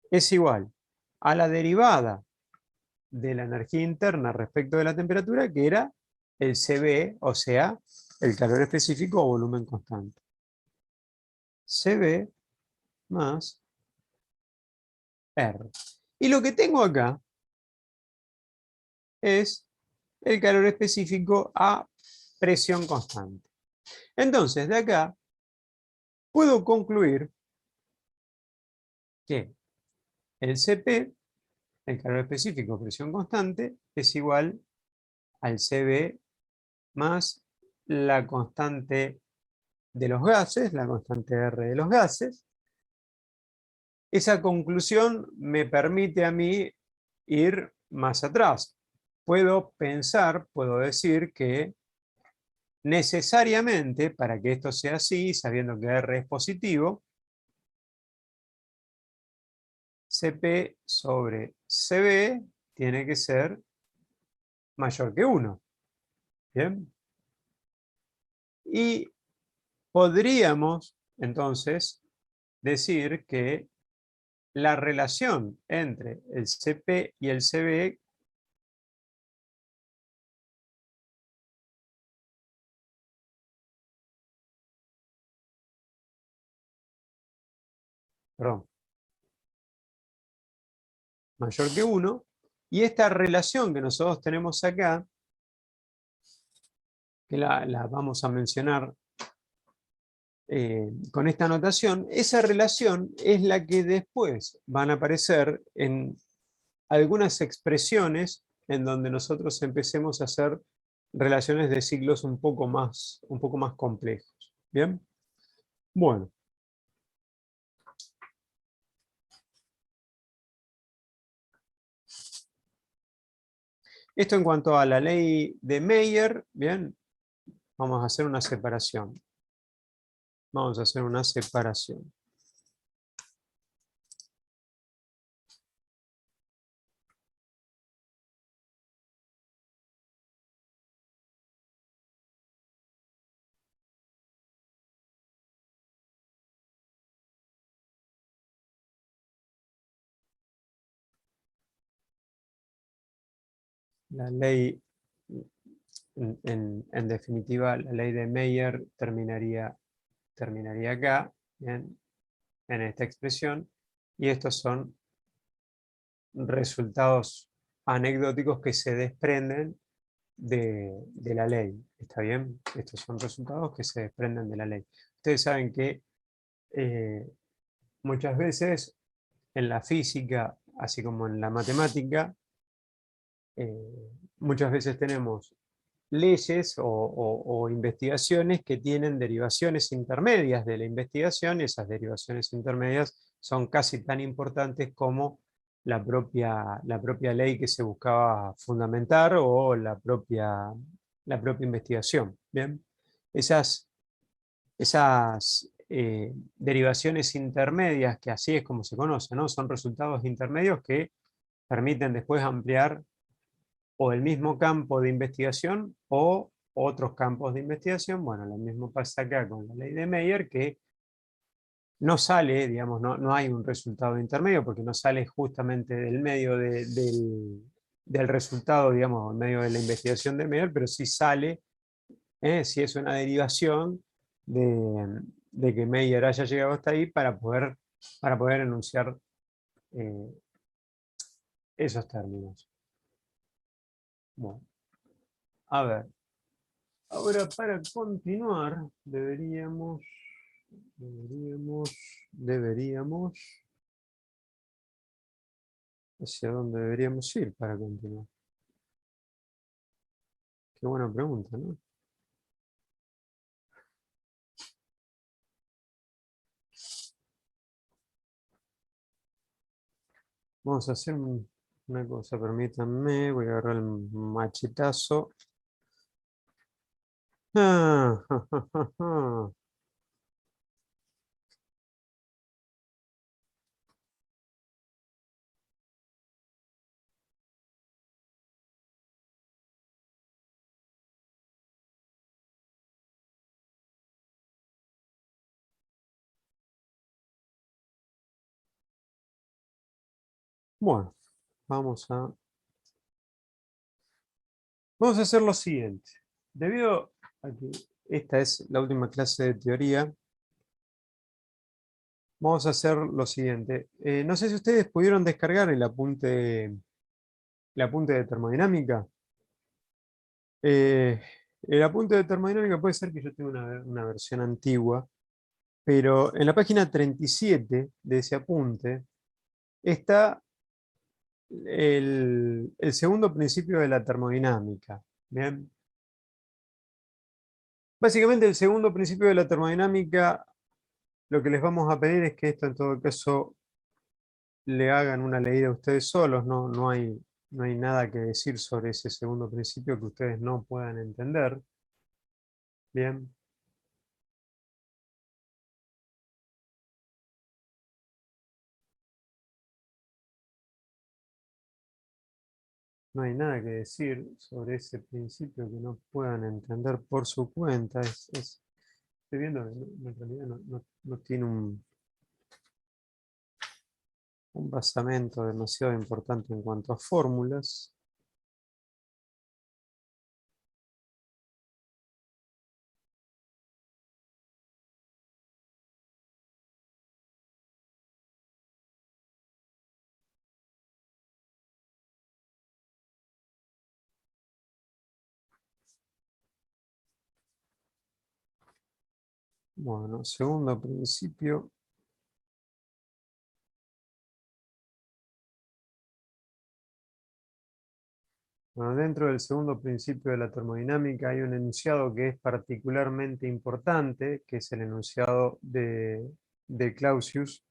es igual a la derivada de la energía interna respecto de la temperatura, que era el CB, o sea, el calor específico o volumen constante. CB más R. Y lo que tengo acá es el calor específico a presión constante. Entonces, de acá puedo concluir que el CP, el calor específico a presión constante, es igual al CB más la constante de los gases, la constante R de los gases. Esa conclusión me permite a mí ir más atrás. Puedo pensar, puedo decir que necesariamente, para que esto sea así, sabiendo que R es positivo, CP sobre CB tiene que ser mayor que 1. ¿Bien? Y podríamos, entonces, decir que la relación entre el CP y el CB perdón, mayor que 1, y esta relación que nosotros tenemos acá, que la vamos a mencionar con esta notación, esa relación es la que después van a aparecer en algunas expresiones en donde nosotros empecemos a hacer relaciones de ciclos un poco más complejos. ¿Bien? Bueno. Esto en cuanto a la ley de Mayer, ¿bien? Vamos a hacer una separación. Vamos a hacer una separación. La ley, en definitiva, la ley de Mayer terminaría acá, ¿bien? En esta expresión, y estos son resultados anecdóticos que se desprenden de la ley. ¿Está bien? Estos son resultados que se desprenden de la ley. Ustedes saben que muchas veces en la física, así como en la matemática, muchas veces tenemos leyes o investigaciones que tienen derivaciones intermedias de la investigación, y esas derivaciones intermedias son casi tan importantes como la propia ley que se buscaba fundamentar o la propia investigación. ¿Bien? Esas derivaciones intermedias, que así es como se conoce, ¿no? Son resultados intermedios que permiten después ampliar o el mismo campo de investigación o otros campos de investigación. Bueno, lo mismo pasa acá con la ley de Mayer, que no sale, digamos, no hay un resultado intermedio, porque no sale justamente del medio del resultado, digamos, en medio de la investigación de Mayer, pero sí sale, si es una derivación de que Mayer haya llegado hasta ahí para poder enunciar eh, esos términos. Bueno, a ver. Ahora, para continuar, deberíamos, ¿hacia dónde deberíamos ir para continuar? Qué buena pregunta, ¿no? Vamos a hacer una cosa, permítanme, voy a agarrar el machetazo. Ah, ja, ja, ja, ja. Bueno, vamos a hacer lo siguiente. Debido a que esta es la última clase de teoría, vamos a hacer lo siguiente. No sé si ustedes pudieron descargar el apunte de termodinámica. El apunte de termodinámica puede ser que yo tenga una versión antigua, pero en la página 37 de ese apunte está el segundo principio de la termodinámica. ¿Bien? Básicamente el segundo principio de la termodinámica, lo que les vamos a pedir es que esto en todo caso le hagan una leída a ustedes solos, no hay nada que decir sobre ese segundo principio que ustedes no puedan entender. Bien. No hay nada que decir sobre ese principio que no puedan entender por su cuenta. Estoy viendo que en realidad no tiene un basamento demasiado importante en cuanto a fórmulas. Bueno, segundo principio. Bueno, dentro del segundo principio de la termodinámica hay un enunciado que es particularmente importante, que es el enunciado de Clausius.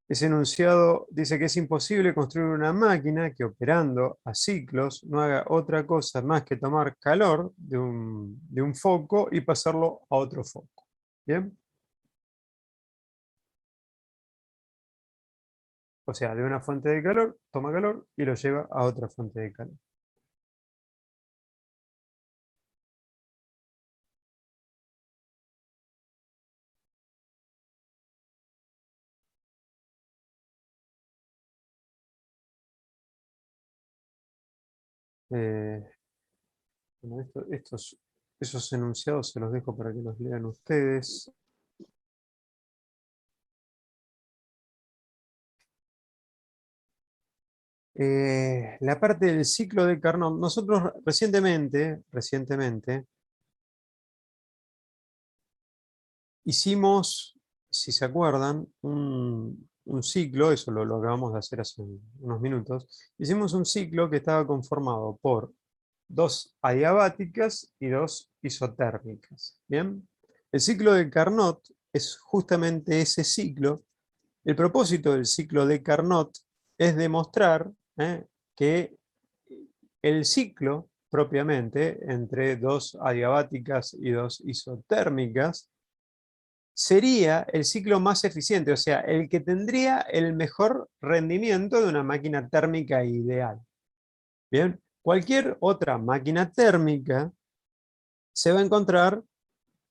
Ese enunciado dice que es imposible construir una máquina que operando a ciclos no haga otra cosa más que tomar calor de un foco y pasarlo a otro foco. ¿Bien? O sea, de una fuente de calor, toma calor y lo lleva a otra fuente de calor. Eh, bueno, esos enunciados se los dejo para que los lean ustedes. La parte del ciclo de Carnot. Nosotros recientemente hicimos, si se acuerdan, un ciclo, eso lo acabamos de hacer hace unos minutos. Hicimos un ciclo que estaba conformado por dos adiabáticas y dos isotérmicas. ¿Bien? El ciclo de Carnot es justamente ese ciclo. El propósito del ciclo de Carnot es demostrar que el ciclo propiamente entre dos adiabáticas y dos isotérmicas sería el ciclo más eficiente, o sea, el que tendría el mejor rendimiento de una máquina térmica ideal. Bien, cualquier otra máquina térmica se va a encontrar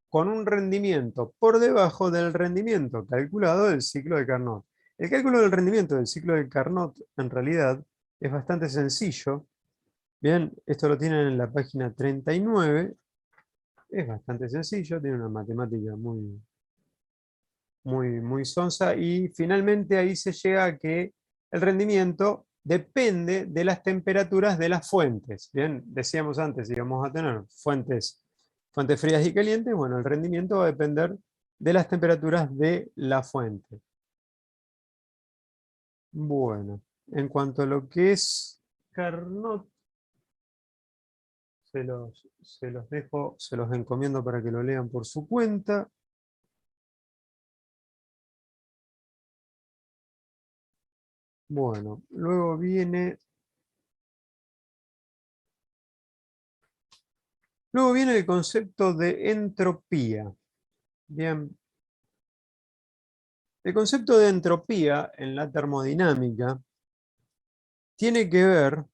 con un rendimiento por debajo del rendimiento calculado del ciclo de Carnot. El cálculo del rendimiento del ciclo de Carnot en realidad es bastante sencillo. Bien, esto lo tienen en la página 39. Es bastante sencillo, tiene una matemática muy sonsa y finalmente ahí se llega a que el rendimiento depende de las temperaturas de las fuentes. Bien, decíamos antes, íbamos a tener fuentes frías y calientes. Bueno, el rendimiento va a depender de las temperaturas de la fuente. Bueno, en cuanto a lo que es Carnot, se los dejo, se los encomiendo para que lo lean por su cuenta. Bueno, luego viene el concepto de entropía. Bien, el concepto de entropía en la termodinámica tiene que ver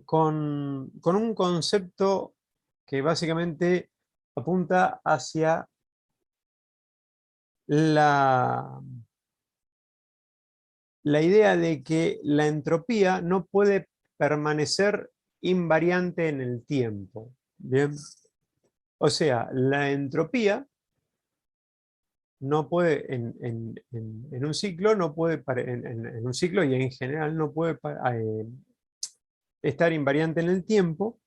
con un concepto que básicamente apunta hacia la, la idea de que la entropía no puede permanecer invariante en el tiempo. Bien, o sea, la entropía no puede, en un ciclo, no puede, en un ciclo y en general no puede estar invariante en el tiempo.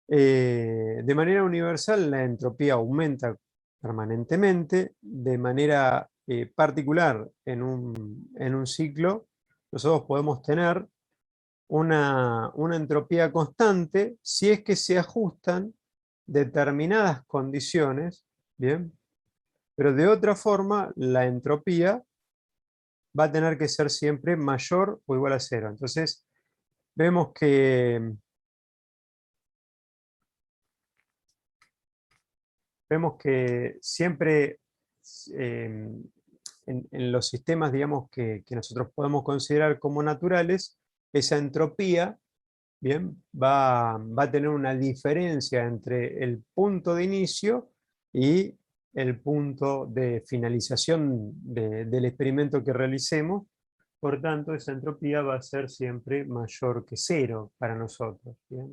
De manera universal, la entropía aumenta permanentemente. De manera particular, en un ciclo, nosotros podemos tener una entropía constante si es que se ajustan determinadas condiciones, ¿bien? Pero de otra forma, la entropía va a tener que ser siempre mayor o igual a cero. Entonces, vemos que, siempre eh, en los sistemas, digamos, que nosotros podemos considerar como naturales, esa entropía, bien, va a tener una diferencia entre el punto de inicio y el punto de finalización del experimento que realicemos. Por tanto, esa entropía va a ser siempre mayor que cero para nosotros. ¿Bien?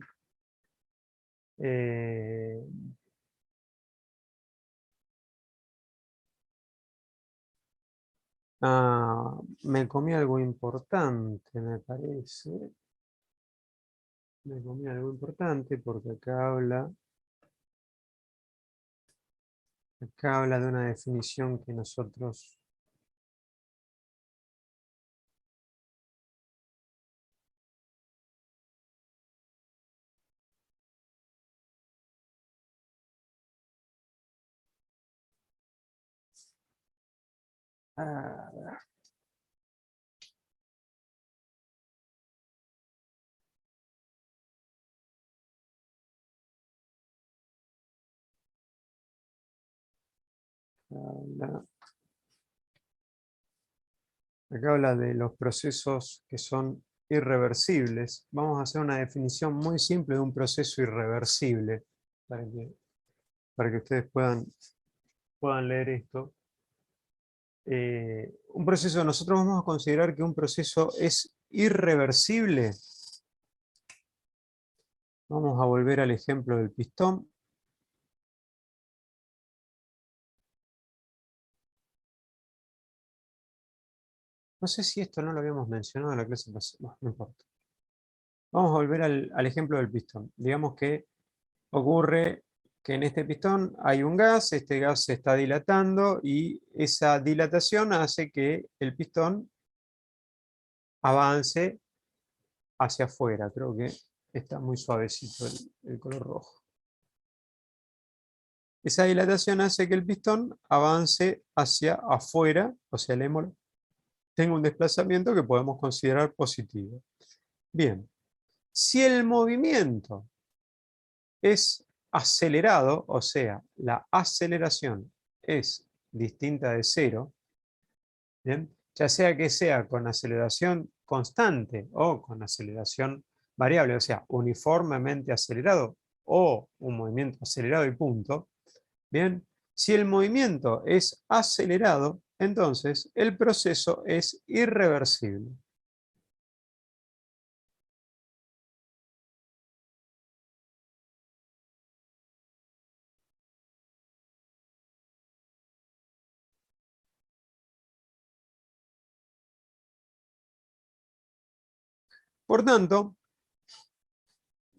Eh, Me comí algo importante, me parece. Me comí algo importante porque acá habla Acá habla de una definición que nosotros... Ah, acá habla de los procesos que son irreversibles. Vamos a hacer una definición muy simple de un proceso irreversible para que ustedes puedan leer esto. Un proceso, nosotros vamos a considerar que un proceso es irreversible. Vamos a volver al ejemplo del pistón. No sé si esto no lo habíamos mencionado en la clase pasada, no, no importa. Vamos a volver al ejemplo del pistón. Digamos que ocurre que en este pistón hay un gas, este gas se está dilatando y esa dilatación hace que el pistón avance hacia afuera. Creo que está muy suavecito el color rojo. Esa dilatación hace que el pistón avance hacia afuera, o sea, el émbolo tenga un desplazamiento que podemos considerar positivo. Bien, si el movimiento es acelerado, o sea, la aceleración es distinta de cero, ¿bien? Ya sea que sea con aceleración constante o con aceleración variable, o sea, uniformemente acelerado o un movimiento acelerado y punto, ¿bien? Si el movimiento es acelerado, entonces el proceso es irreversible. Por tanto,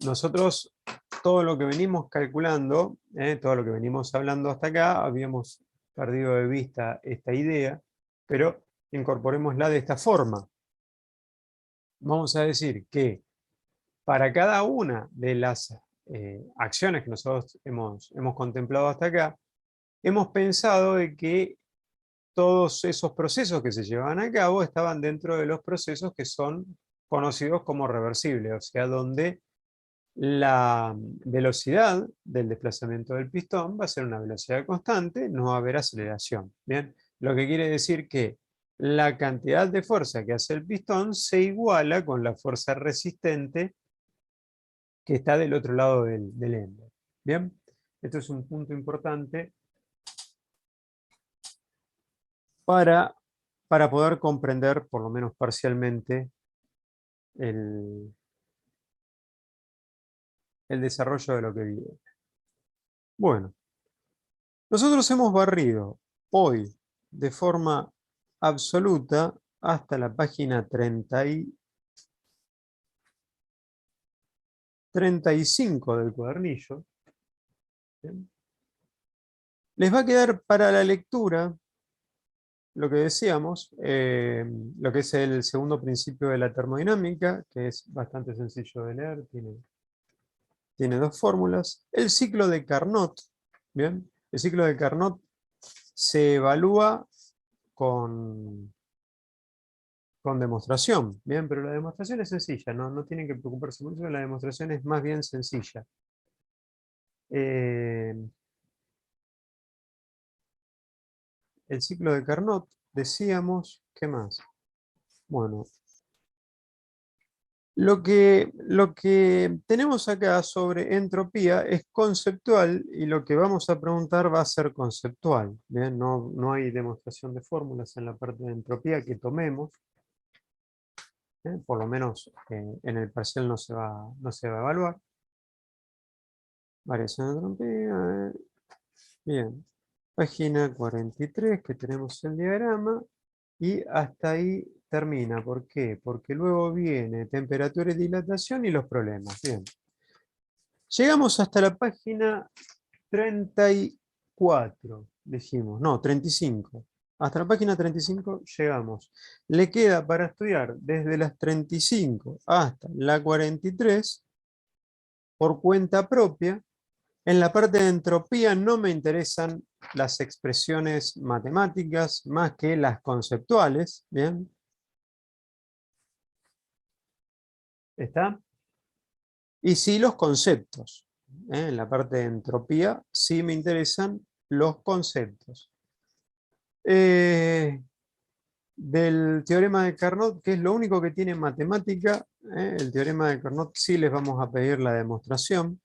nosotros todo lo que venimos calculando, todo lo que venimos hablando hasta acá, habíamos perdido de vista esta idea, pero incorporémosla de esta forma. Vamos a decir que para cada una de las acciones que nosotros hemos contemplado hasta acá, hemos pensado de que todos esos procesos que se llevaban a cabo estaban dentro de los procesos que son conocidos como reversibles, o sea, donde la velocidad del desplazamiento del pistón va a ser una velocidad constante, no va a haber aceleración. ¿Bien? Lo que quiere decir que la cantidad de fuerza que hace el pistón se iguala con la fuerza resistente que está del otro lado del émbolo. ¿Bien? Esto es un punto importante para poder comprender, por lo menos parcialmente, el desarrollo de lo que viene. Bueno, nosotros hemos barrido hoy de forma absoluta hasta la página 35 del cuadernillo. ¿Bien? Les va a quedar para la lectura lo que decíamos, lo que es el segundo principio de la termodinámica, que es bastante sencillo de leer, tiene dos fórmulas. El ciclo de Carnot, ¿bien? El ciclo de Carnot se evalúa con demostración, ¿bien? Pero la demostración es sencilla, no tienen que preocuparse mucho, la demostración es más bien sencilla. El ciclo de Carnot, decíamos, ¿qué más? Bueno, lo que tenemos acá sobre entropía es conceptual y lo que vamos a preguntar va a ser conceptual. ¿Bien? No hay demostración de fórmulas en la parte de entropía que tomemos. Por lo menos en el parcial no se va a evaluar. Variación de entropía. Bien. Página 43, que tenemos el diagrama. Y hasta ahí termina. ¿Por qué? Porque luego viene temperatura y dilatación y los problemas. Bien. Llegamos hasta la página 34. dijimos, no, 35. Hasta la página 35 llegamos. Le queda para estudiar desde las 35 hasta la 43 por cuenta propia. En la parte de entropía no me interesan las expresiones matemáticas más que las conceptuales. ¿Bien? ¿Está? Y sí los conceptos. En la parte de entropía sí me interesan los conceptos. Del teorema de Carnot, que es lo único que tiene matemática, el teorema de Carnot sí les vamos a pedir la demostración.